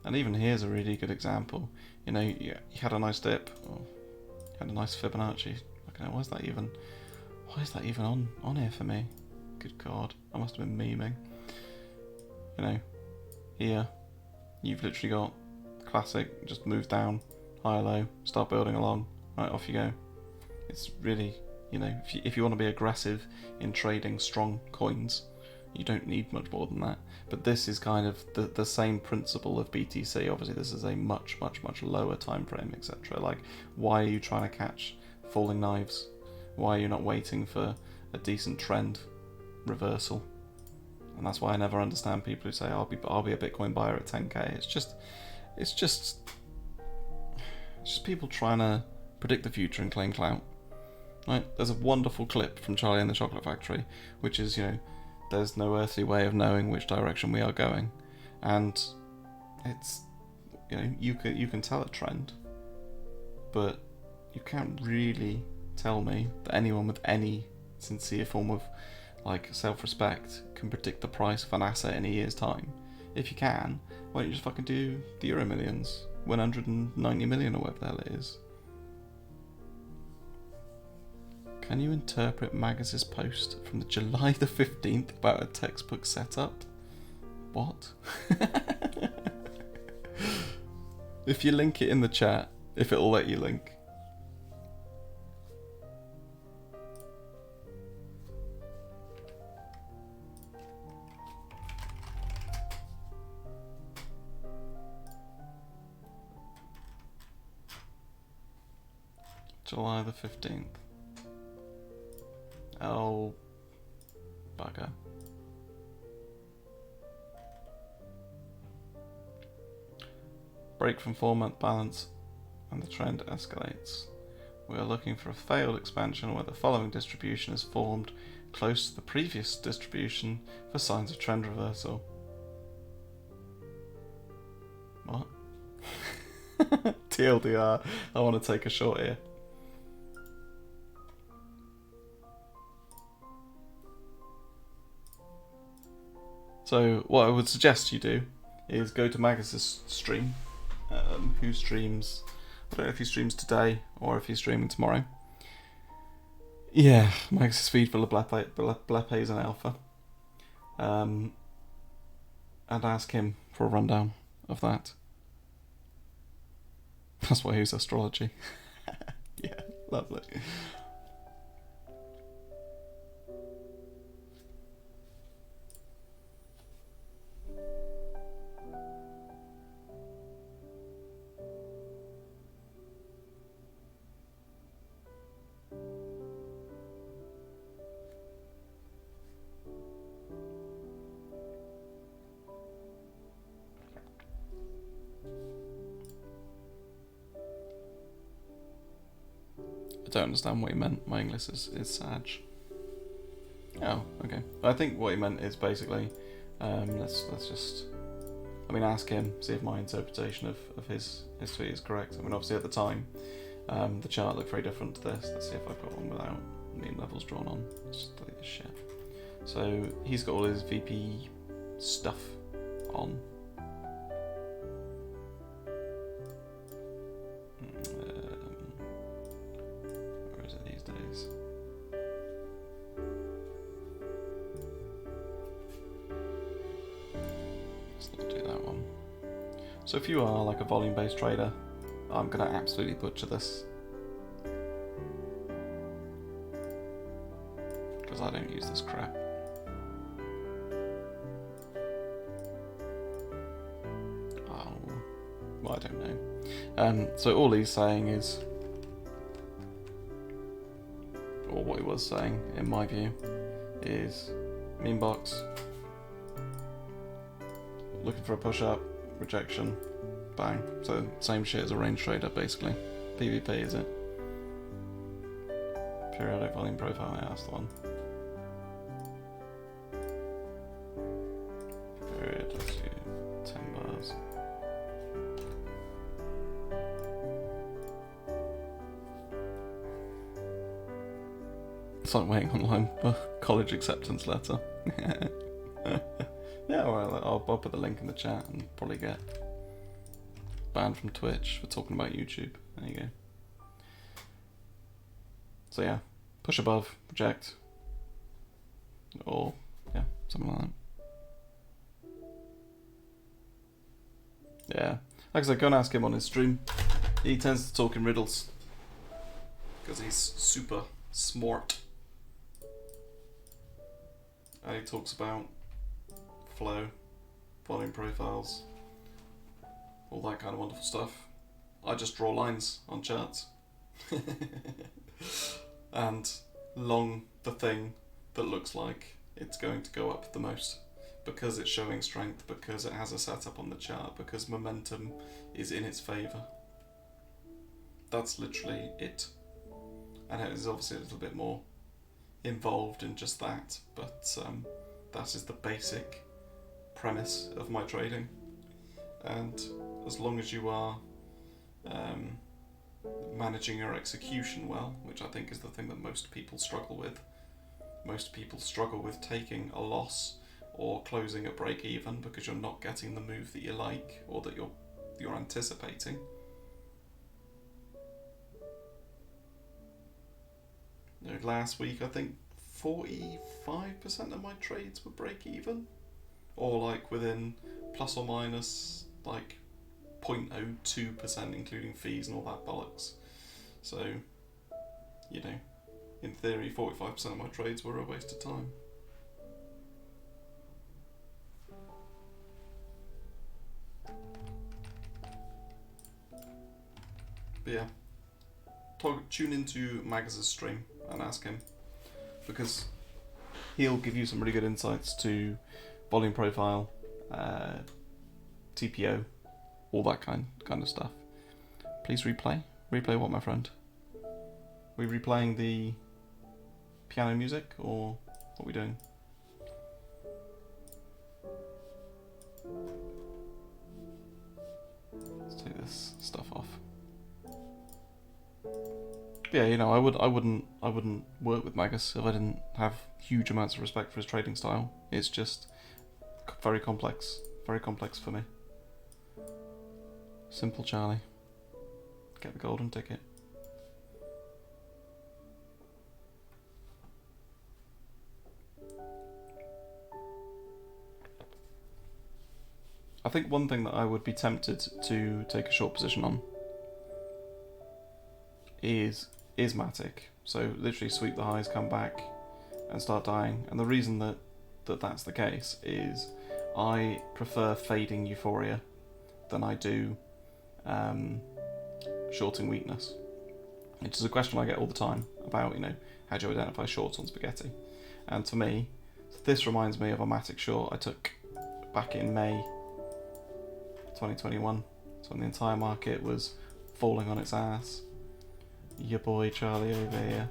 And even here's a really good example. You had a nice dip, or you had a nice Fibonacci. Okay, why is that even on here for me? Good God, I must have been memeing. Here, you've literally got classic, just move down, high low, start building along, right, off you go. It's really, if you want to be aggressive in trading strong coins, you don't need much more than that. But this is kind of the same principle of BTC. Obviously, this is a much, much, much lower time frame, etc. Like, why are you trying to catch falling knives? Why are you not waiting for a decent trend reversal? And that's why I never understand people who say I'll be a Bitcoin buyer at 10k. It's just people trying to predict the future and claim clout. Right? There's a wonderful clip from Charlie and the Chocolate Factory, which is, there's no earthly way of knowing which direction we are going, and it's, you can tell a trend, but you can't really tell me that anyone with any sincere form of self-respect can predict the price of an asset in a year's time. If you can, why don't you just fucking do the Euro Millions, 190 million or whatever the hell it is? Can you interpret Magus's post from the July the 15th about a textbook setup? What? If you link it in the chat, if it'll let you link. July the 15th. Oh, bugger. Break from 4-month balance and the trend escalates. We are looking for a failed expansion where the following distribution is formed close to the previous distribution for signs of trend reversal. What? TLDR, I want to take a shot here. So what I would suggest you do is go to Magus's stream, who streams, I don't know if he streams today or if he's streaming tomorrow. Yeah, Magus's feed full of Blepes and Alpha. And ask him for a rundown of that. That's why I use astrology. Yeah, lovely. I don't understand what he meant. My English is Sag. Oh, okay. I think what he meant is basically, let's just, ask him, see if my interpretation of his tweet is correct. Obviously at the time, the chart looked very different to this. Let's see if I've got one without mean levels drawn on. Let's just delete this shit. So he's got all his VP stuff on. Where is it these days? Let's not do that one. So if you are like a volume-based trader, I'm gonna absolutely butcher this. Because I don't use this crap. Oh, well, I don't know. So all he's saying is, or what he was saying, in my view, is meme box, looking for a push-up, rejection, bang. So same shit as a range trader, basically. PvP, is it? Periodic volume profile, yeah, that's the one. Period, let's do 10 bars. It's like waiting online for college acceptance letter. Yeah, well, I'll put the link in the chat and probably get banned from Twitch for talking about YouTube. There you go. So yeah, push above, reject, or yeah, something like that. Yeah, like I said, go and ask him on his stream. He tends to talk in riddles because he's super smart, and he talks about flow, volume profiles, all that kind of wonderful stuff. I just draw lines on charts and long the thing that looks like it's going to go up the most, because it's showing strength, because it has a setup on the chart, because momentum is in its favour. That's literally it. And it is obviously a little bit more involved in just that, but that is the basic premise of my trading. And as long as you are managing your execution well, which I think is the thing that most people struggle with. Most people struggle with taking a loss or closing at break even because you're not getting the move that you like or that you're anticipating. Last week I think 45% of my trades were break even, or like within plus or minus like 0.02% including fees and all that bollocks. So, you know, in theory 45% of my trades were a waste of time. But yeah, tune into Magus's stream and ask him, because he'll give you some really good insights to volume profile, TPO, all that kind of stuff. Please replay. Replay what, my friend? We replaying the piano music, or what are we doing? Yeah, you know, I wouldn't work with Magus if I didn't have huge amounts of respect for his trading style. It's just very complex for me. Simple Charlie. Get the golden ticket. I think one thing that I would be tempted to take a short position on is Matic. So literally sweep the highs, come back, and start dying. And the reason that's the case is I prefer fading Euphoria than I do shorting weakness. Which is a question I get all the time about, you know, how do you identify shorts on spaghetti? And to me, this reminds me of a Matic short I took back in May 2021. So when the entire market was falling on its ass, your boy Charlie over here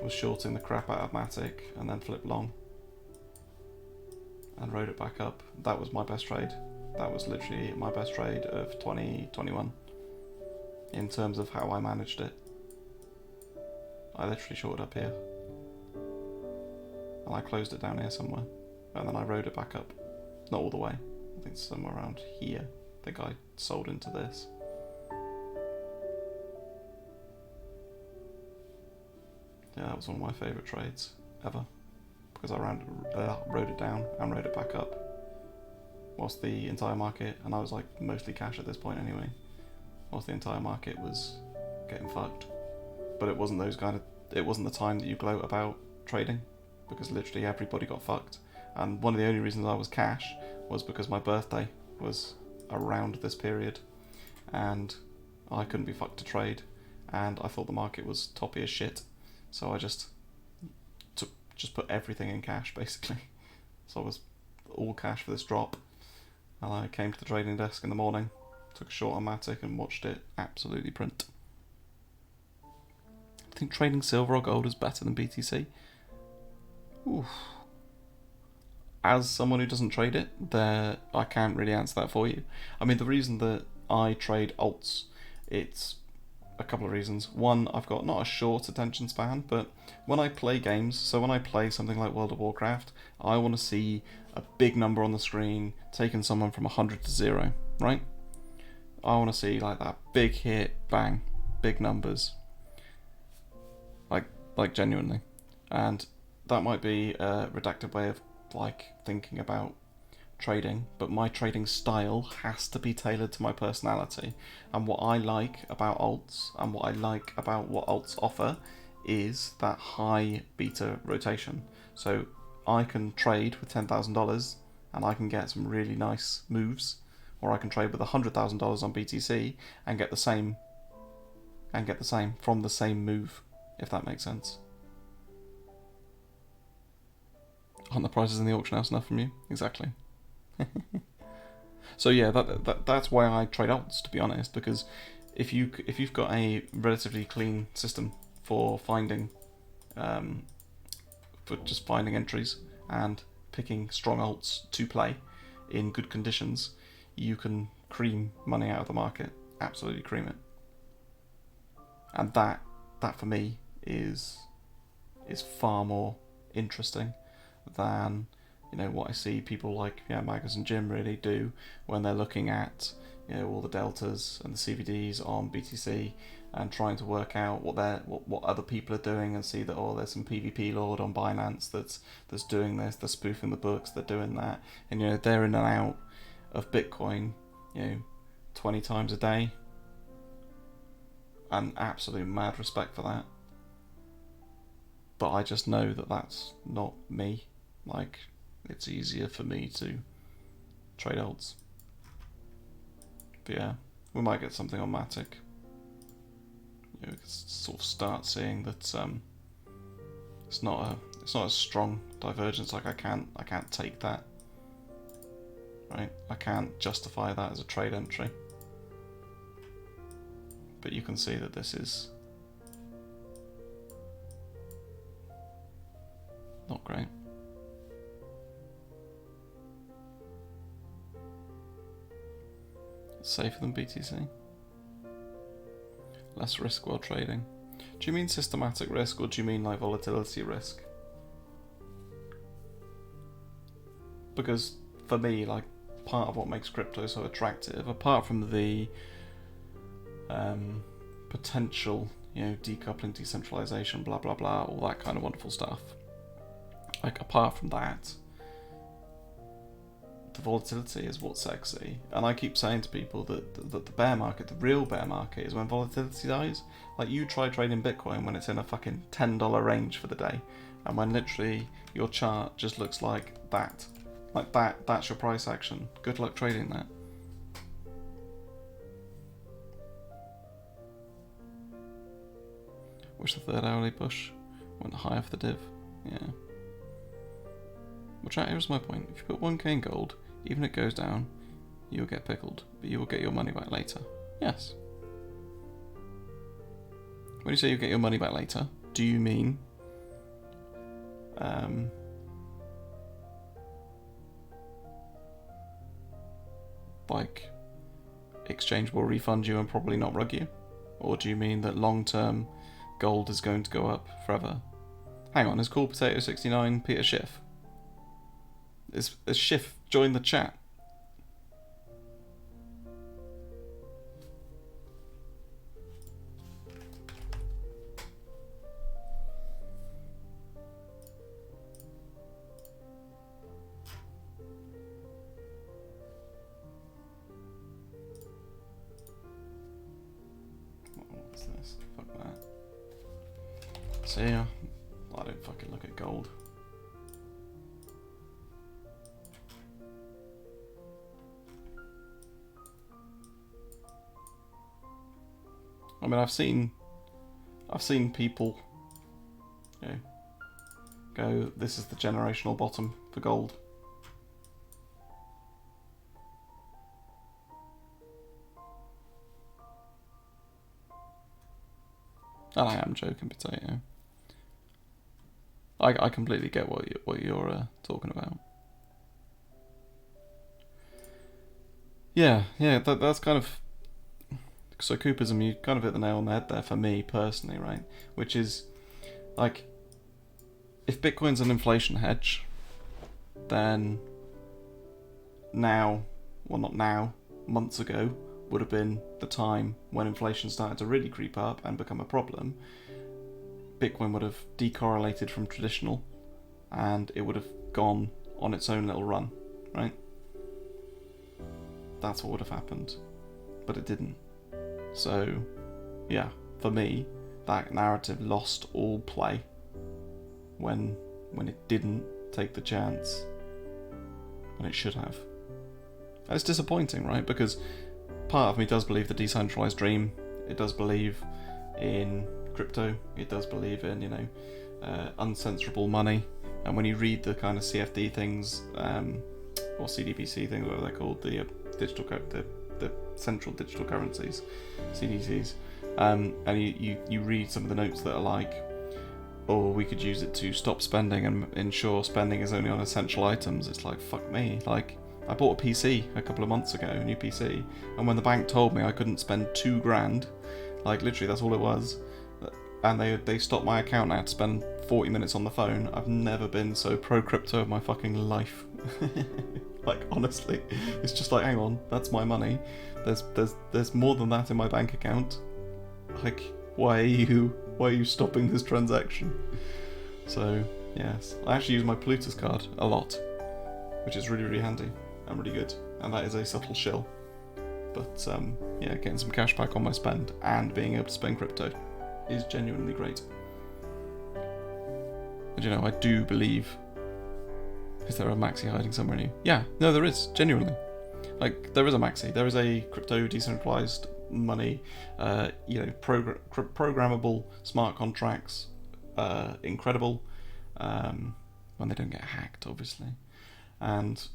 was shorting the crap out of Matic and then flipped long and rode it back up. That was my best trade. That was literally my best trade of 2021 in terms of how I managed it. I literally shorted up here and I closed it down here somewhere and then I rode it back up. Not all the way. I think somewhere around here. I think I sold into this. Yeah, that was one of my favourite trades ever because I rode it down and rode it back up whilst the entire market, and I was like mostly cash at this point anyway, whilst the entire market was getting fucked. But it wasn't it wasn't the time that you gloat about trading because literally everybody got fucked. And one of the only reasons I was cash was because my birthday was around this period and I couldn't be fucked to trade and I thought the market was toppy as shit. So I just put everything in cash basically. So I was all cash for this drop and I came to the trading desk in the morning, took a short on Matic and watched it absolutely print. I think trading silver or gold is better than BTC. Oof. As someone who doesn't trade it, I can't really answer that for you. I mean, the reason that I trade alts, it's a couple of reasons. One, I've got not a short attention span, but when I play games, so when I play something like World of Warcraft, I want to see a big number on the screen taking someone from 100 to 0, right? I want to see like that big hit, bang, big numbers, like genuinely. And that might be a redacted way of like thinking about trading, but my trading style has to be tailored to my personality. And what I like about alts and what I like about what alts offer is that high beta rotation. So I can trade with $10,000 and I can get some really nice moves, or I can trade with $100,000 on BTC and get the same from the same move, if that makes sense. Aren't the prices in the auction house enough from you? Exactly. So yeah, that's why I trade alts, to be honest, because if you've got a relatively clean system for finding entries and picking strong alts to play in good conditions, you can cream money out of the market, absolutely cream it. And that for me is far more interesting than, you know, what I see people like Magus and Jim really do when they're looking at, you know, all the deltas and the CVDs on BTC and trying to work out what other people are doing and see that, oh, there's some PvP lord on Binance that's doing this, they're spoofing the books, they're doing that, and you know they're in and out of Bitcoin, you know, 20 times a day, and absolute mad respect for that. But I just know that that's not me. Like, it's easier for me to trade alts. But yeah, we might get something on Matic. You know, we can sort of start seeing that it's not a strong divergence. Like I can't take that. Right? I can't justify that as a trade entry. But you can see that this is not great. Safer than BTC. less risk while trading. Do you mean systematic risk, or do you mean like volatility risk? Because for me, like, part of what makes crypto so attractive, apart from the potential, you know, decoupling, decentralization, blah blah blah, all that kind of wonderful stuff, like, apart from that, the volatility is what's sexy. And I keep saying to people that the bear market, the real bear market, is when volatility dies. Like, you try trading Bitcoin when it's in a fucking $10 range for the day, and when literally your chart just looks like that. Like that's your price action. Good luck trading that. Wish the third hourly push went higher for the div. Yeah. Well, chat, here's my point. If you put 1k in gold, even if it goes down, you'll get pickled, but you will get your money back later. Yes. When you say you get your money back later, do you mean like exchange will refund you and probably not rug you? Or do you mean that long term gold is going to go up forever? Hang on, is Cool Potato 69 Peter Schiff? Is Schiff joined the chat? What's this? Fuck that. See ya. I don't fucking look at gold. I mean, I've seen people, you know, go, this is the generational bottom for gold. And I am joking, Potato. I completely get what you're talking about. Yeah, that's kind of. So Cooperism, you kind of hit the nail on the head there for me personally, right? Which is, like, if Bitcoin's an inflation hedge, then now, well, not now, months ago, would have been the time when inflation started to really creep up and become a problem. Bitcoin would have decorrelated from traditional, and it would have gone on its own little run, right? That's what would have happened, but it didn't. So, yeah, for me, that narrative lost all play when it didn't take the chance when it should have. And it's disappointing, right? Because part of me does believe the decentralized dream. It does believe in crypto. It does believe in, you know, uncensorable money. And when you read the kind of CFD things, or CDBC things, whatever they're called, the the central digital currencies, CDCs, and you read some of the notes that are like, oh, we could use it to stop spending and ensure spending is only on essential items. It's like, fuck me. Like, I bought a PC a couple of months ago, a new PC, and when the bank told me I couldn't spend $2,000, like, literally that's all it was, and they stopped my account, and I had to spend 40 minutes on the phone. I've never been so pro crypto in my fucking life. Like, honestly, it's just like, hang on, that's my money. There's more than that in my bank account. Like, why are you stopping this transaction? So yes, I actually use my Plutus card a lot, which is really, really handy and really good, and that is a subtle shill. But yeah, getting some cash back on my spend and being able to spend crypto is genuinely great. And you know, I do believe. Is there a maxi hiding somewhere new? Yeah, no, there is, genuinely. Like, there is a maxi. There is a crypto decentralized money, you know, programmable smart contracts, incredible, when they don't get hacked, obviously, and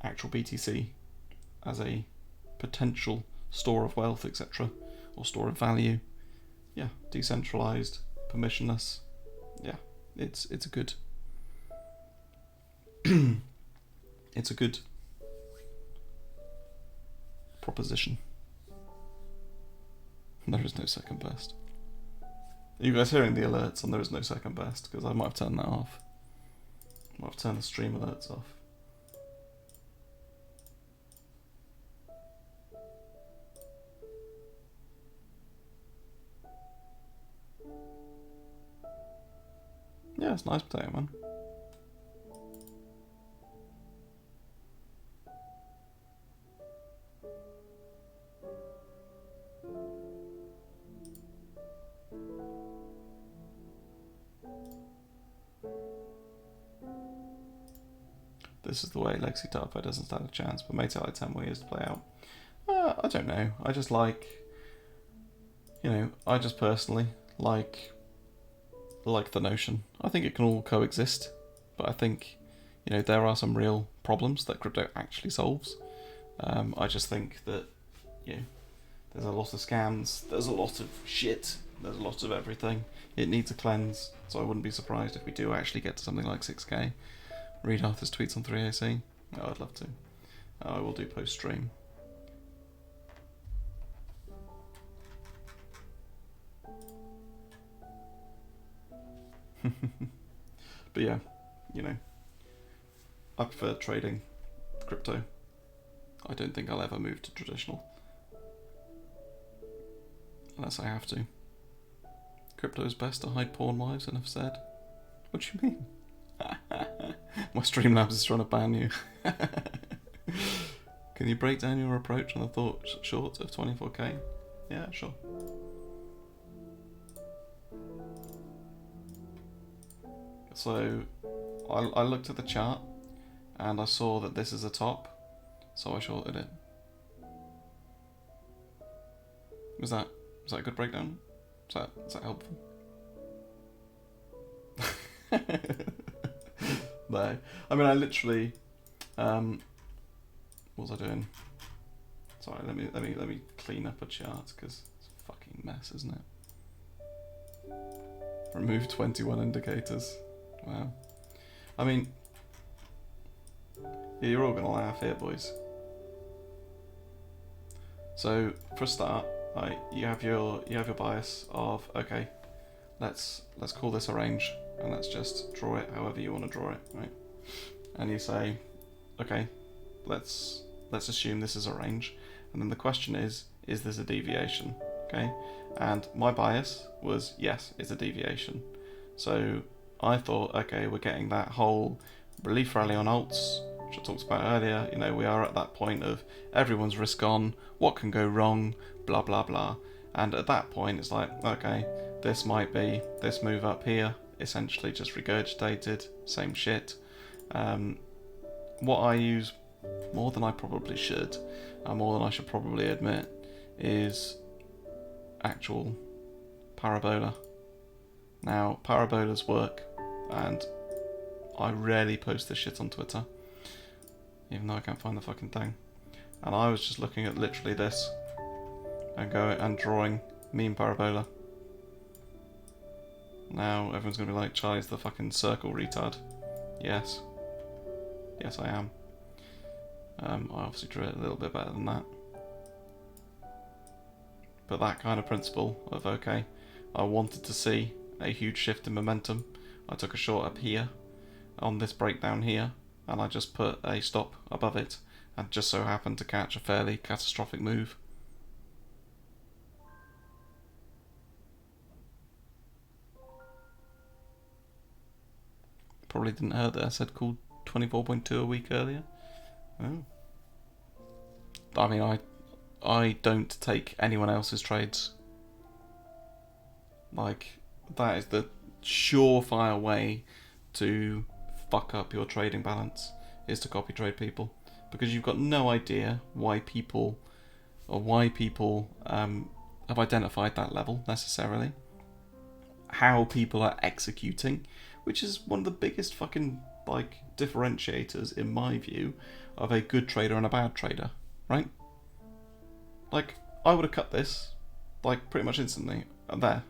actual BTC as a potential store of wealth, etc., or store of value. Yeah, decentralized, permissionless. Yeah, it's a good. It's a good proposition. There is no second best. Are you guys hearing the alerts on there is no second best? Because I might have turned that off. I might have turned the stream alerts off. Yeah, it's nice potato, man. This is the way Lexi Tarpo doesn't stand a chance, but may take like 10 more years to play out. I don't know. I just like, I just personally like the notion. I think it can all coexist, but I think, there are some real problems that crypto actually solves. I just think that, there's a lot of scams, there's a lot of shit, there's a lot of everything. It needs a cleanse, so I wouldn't be surprised if we do actually get to something like 6k. Read Arthur's tweets on 3AC. Oh, I'd love to. I will do post-stream. But yeah, I prefer trading crypto. I don't think I'll ever move to traditional. Unless I have to. Crypto is best to hide porn wives, enough said. What do you mean? My Streamlabs is trying to ban you. Can you break down your approach on the thought short of 24k? Yeah, sure. So, I looked at the chart and I saw that this is a top, so I shorted it. Was that a good breakdown? Is that helpful? No, I mean I literally. What was I doing? Sorry, let me clean up a chart because it's a fucking mess, isn't it? Remove 21 indicators. Wow. I mean, you're all gonna laugh here, boys. So for a start, you have your bias of okay, let's call this a range. And let's just draw it however you want to draw it, right? And you say, okay, let's assume this is a range. And then the question is this a deviation? Okay? And my bias was, yes, it's a deviation. So I thought, okay, we're getting that whole relief rally on alts, which I talked about earlier. We are at that point of everyone's risk on, what can go wrong, blah, blah, blah. And at that point, it's like, okay, this might be this move up here, essentially just regurgitated, same shit. What I use more than I probably should, and more than I should probably admit, is actual parabola. Now, parabolas work, and I rarely post this shit on Twitter, even though I can't find the fucking thing. And I was just looking at literally this, and drawing meme parabola. Now everyone's going to be like, Charlie's the fucking circle retard. Yes. Yes, I am. I obviously drew it a little bit better than that. But that kind of principle of, okay, I wanted to see a huge shift in momentum. I took a short up here, on this breakdown here, and I just put a stop above it, and just so happened to catch a fairly catastrophic move. Probably didn't hear that I said called 24.2 a week earlier. Oh. I mean, I don't take anyone else's trades. Like, that is the surefire way to fuck up your trading balance, is to copy trade people. Because you've got no idea why people have identified that level necessarily. How people are executing, which is one of the biggest fucking differentiators in my view of a good trader and a bad trader, right? Like, I would have cut this pretty much instantly there.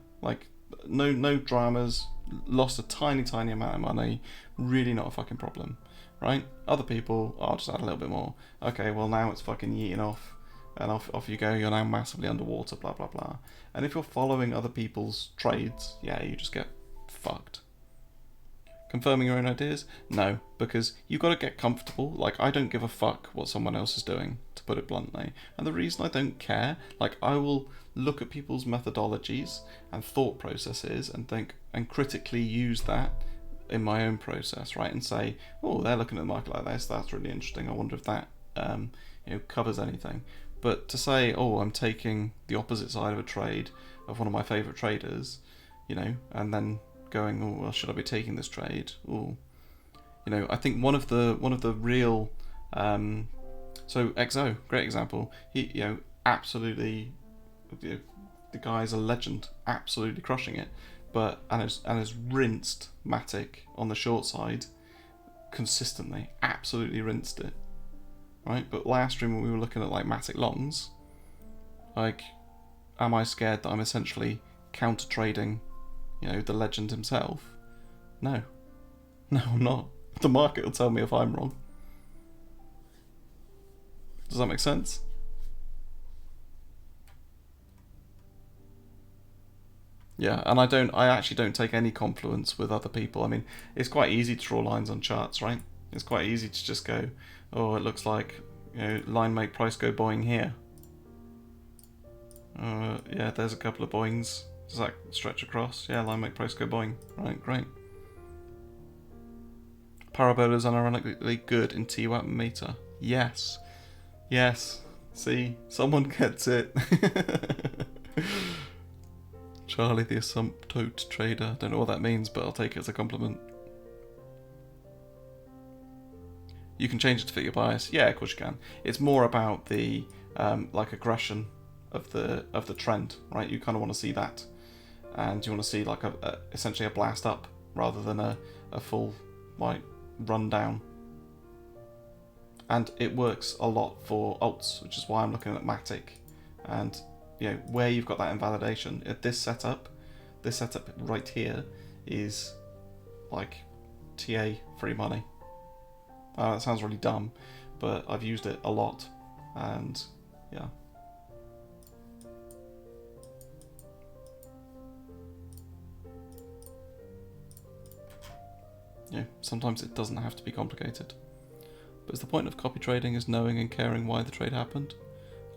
No dramas, lost a tiny amount of money, really not a fucking problem, right? Other people, I'll just add a little bit more. Okay, well now it's fucking yeeting off and off you go. You're now massively underwater, blah blah blah. And if you're following other people's trades, yeah, you just get fucked. Confirming your own ideas? No, because you've got to get comfortable. Like, I don't give a fuck what someone else is doing, to put it bluntly. And the reason I don't care, like, I will look at people's methodologies and thought processes and think and critically use that in my own process, right? And say, oh, they're looking at the market like this. That's really interesting. I wonder if that covers anything. But to say, oh, I'm taking the opposite side of a trade of one of my favourite traders, and then going, oh, well, should I be taking this trade? Oh, I think one of the real, so XO, great example. He, absolutely, the guy's a legend, absolutely crushing it. But and has rinsed Matic on the short side consistently, absolutely rinsed it, right? But last stream when we were looking at like Matic longs, like, am I scared that I'm essentially counter trading, the legend himself? No, I'm not. The market will tell me if I'm wrong. Does that make sense? Yeah, and I actually don't take any confluence with other people. I mean, it's quite easy to draw lines on charts, right? It's quite easy to just go, oh, it looks like, line make price go boing here. Yeah, there's a couple of boings. Does that stretch across? Yeah, line make price go boing. Right, great. Parabola is unironically good in TWAP meter. Yes. See, someone gets it. Charlie the asymptote trader. Don't know what that means, but I'll take it as a compliment. You can change it to fit your bias. Yeah, of course you can. It's more about the aggression of the trend, right? You kind of want to see that, and you want to see like essentially a blast up rather than a full run down. And it works a lot for alts, which is why I'm looking at Matic, and where you've got that invalidation. At this setup right here is like TA free money. That sounds really dumb, but I've used it a lot, and yeah. Sometimes it doesn't have to be complicated. But is the point of copy trading is knowing and caring why the trade happened?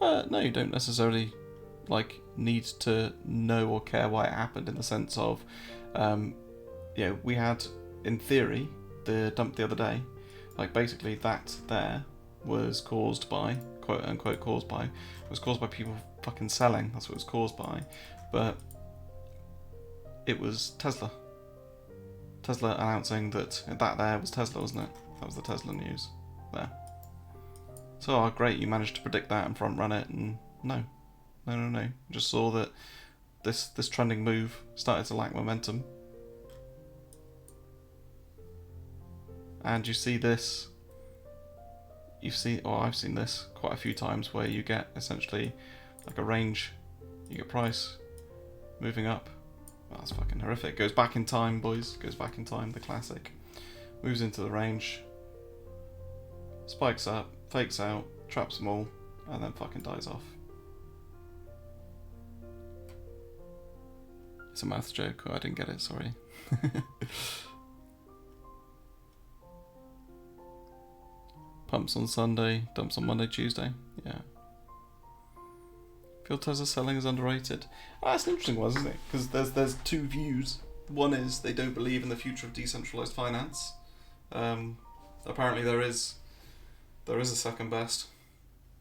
No, you don't necessarily need to know or care why it happened, in the sense of, we had, in theory, the dump the other day. Like, basically that there was caused by, quote unquote caused by, was caused by people fucking selling. That's what it was caused by. But it was Tesla announcing that there was Tesla, wasn't it? That was the Tesla news there. So, great, you managed to predict that and front run it, and no. Just saw that this trending move started to lack momentum. And you see this, I've seen this quite a few times, where you get essentially like a range, you get price moving up. Oh, that's fucking horrific. Goes back in time, boys. Goes back in time, the classic. Moves into the range, spikes up, fakes out, traps them all, and then fucking dies off. It's a math joke. Oh, I didn't get it, sorry. Pumps on Sunday, dumps on Monday, Tuesday. Yeah. Feel Tesla selling is underrated. Oh, that's an interesting one, isn't it? Because there's two views. One is they don't believe in the future of decentralized finance. Apparently there is a second best,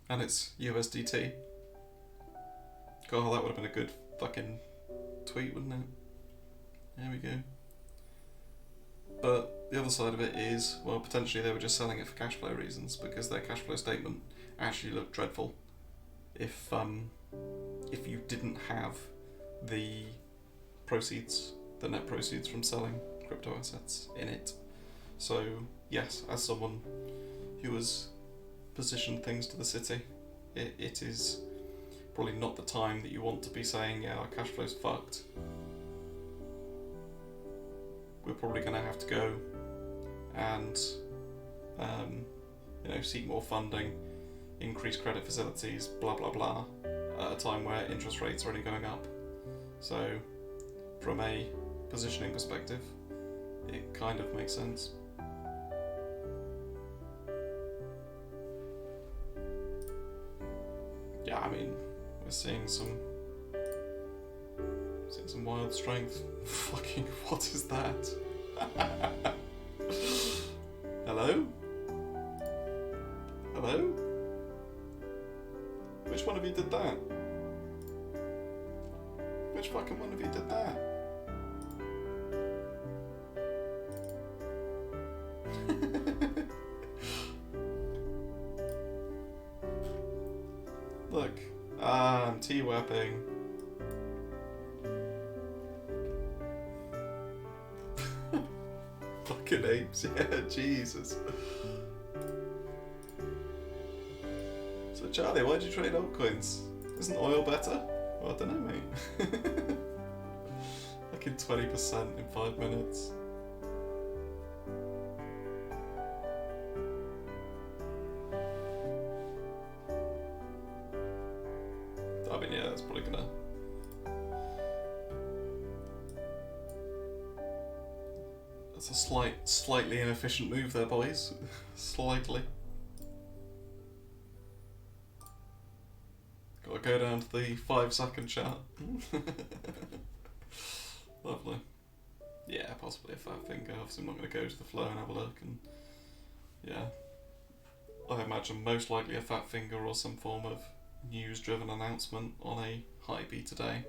and it's USDT. God, that would have been a good fucking tweet, wouldn't it? There we go. But the other side of it is, well, potentially they were just selling it for cash flow reasons, because their cash flow statement actually looked dreadful if you didn't have the net proceeds from selling crypto assets in it. So yes, as someone who has positioned things to the city, it is probably not the time that you want to be saying, yeah, our cash flow's fucked. We're probably going to have to go and seek more funding increased credit facilities, blah blah blah, at a time where interest rates are only going up. So, from a positioning perspective, it kind of makes sense. Yeah, I mean, we're seeing some wild strength. Fucking, what is that? Hello? Hello? Which one of you did that? Which fucking one of you did that? Look, I'm T-wapping. Fucking apes, yeah, Jesus. So Charlie, why'd you trade altcoins? Isn't oil better? Well, I don't know, mate. Fucking 20% in 5 minutes. I mean, yeah, that's probably gonna... That's a slightly inefficient move there, boys. Slightly. Gotta go down to the 5-second chart. Lovely. Yeah, possibly a fat finger. Obviously I'm not going to go to the flow and have a look, and yeah. I imagine most likely a fat finger or some form of news-driven announcement on a high B today.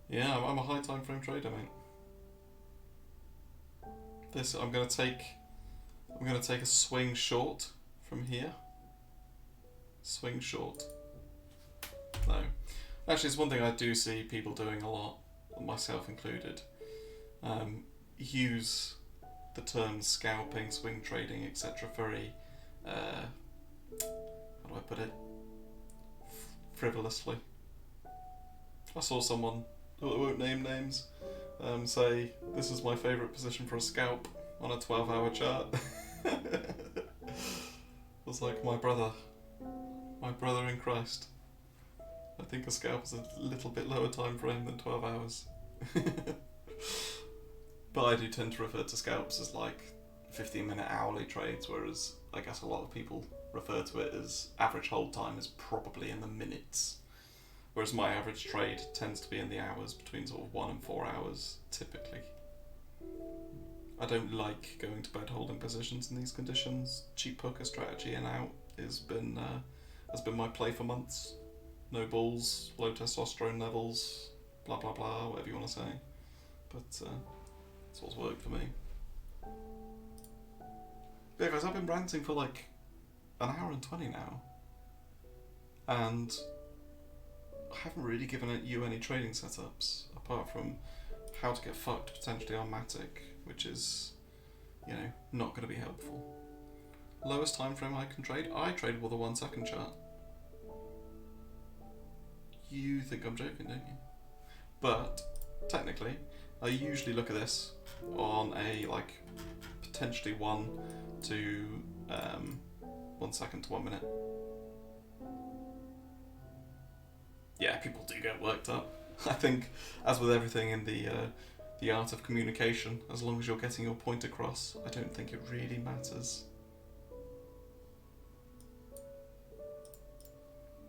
Yeah, I'm a high time frame trader, mate. This I'm gonna take a swing short from here. Swing short. No. Actually, it's one thing I do see people doing a lot, myself included. Use the terms scalping, swing trading, etc. very, how do I put it? Frivolously. I saw someone, who I won't name names, say, this is my favourite position for a scalp on a 12-hour chart. It was like, my brother in Christ. I think a scalp is a little bit lower time frame than 12 hours. But I do tend to refer to scalps as like 15-minute hourly trades, whereas I guess a lot of people refer to it as average hold time is probably in the minutes. Whereas my average trade tends to be in the hours, between sort of 1 and 4 hours, typically. I don't like going to bed holding positions in these conditions. Cheap poker strategy in out has been my play for months. No balls, low testosterone levels, blah blah blah, whatever you want to say. But it's what's worked for me. But yeah, guys, I've been ranting for like an hour and 20 now. And I haven't really given you any trading setups, apart from how to get fucked potentially on Matic, which is, you know, not going to be helpful. Lowest time frame I can trade? I trade with a 1-second chart. You think I'm joking, don't you? But, technically, I usually look at this on a, like, potentially 1 second to 1 minute. Yeah, people do get worked up. I think, as with everything in the art of communication, as long as you're getting your point across, I don't think it really matters.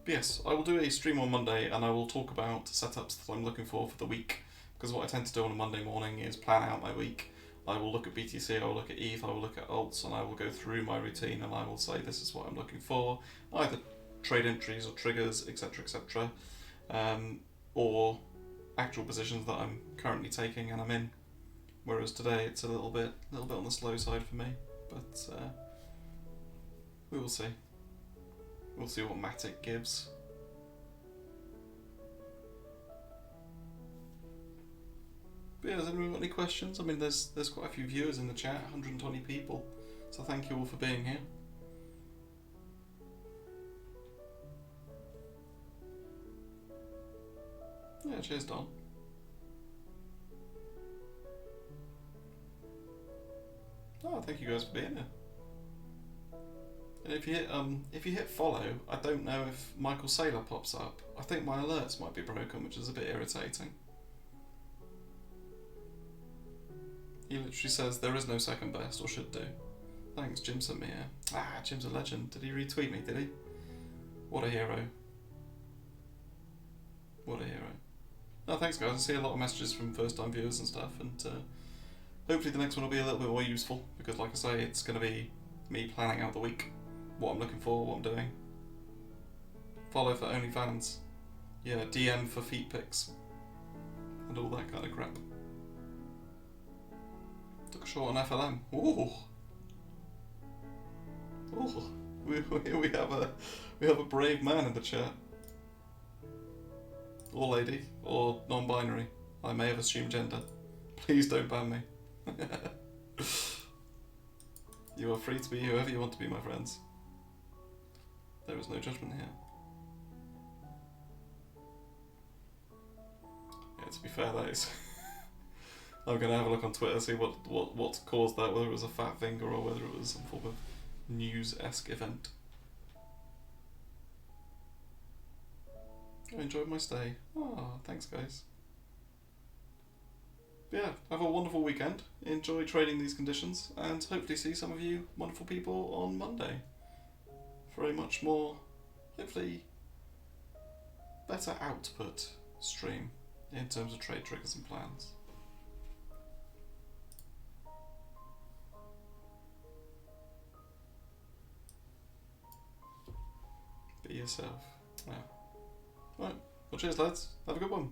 But yes, I will do a stream on Monday and I will talk about setups that I'm looking for the week, because what I tend to do on a Monday morning is plan out my week. I will look at BTC, I will look at ETH, I will look at alts, and I will go through my routine and I will say this is what I'm looking for, either trade entries or triggers, etc, etc, or actual positions that I'm currently taking and I'm in. Whereas today it's a little bit on the slow side for me, but we will see. We'll see what Matic gives. But yeah, has anyone got any questions? I mean, there's quite a few viewers in the chat, 120 people, so thank you all for being here. Yeah, cheers, Don. Oh, thank you guys for being here. And if you hit follow, I don't know if Michael Saylor pops up. I think my alerts might be broken, which is a bit irritating. He literally says there is no second best, or should do. Thanks, Jim sent me here. Ah, Jim's a legend. Did he retweet me, did he? What a hero. What a hero. No, thanks guys. I see a lot of messages from first time viewers and stuff, and hopefully the next one will be a little bit more useful, because like I say, it's going to be me planning out the week, what I'm looking for, what I'm doing. Follow for OnlyFans. Yeah, DM for feet pics. And all that kind of crap. Took a shot on FLM. Ooh. Ooh. We have a brave man in the chat. Or lady, or non-binary. I may have assumed gender. Please don't ban me. You are free to be whoever you want to be, my friends. There is no judgment here. Yeah, to be fair, that is... I'm going to have a look on Twitter, see what's caused that, whether it was a fat finger or whether it was some form of news-esque event. I enjoyed my stay. Ah, thanks guys. Yeah, have a wonderful weekend. Enjoy trading these conditions, and hopefully see some of you wonderful people on Monday for a much more, hopefully, better output stream in terms of trade triggers and plans. Be yourself. Yeah. Right. Well, cheers lads. Have a good one.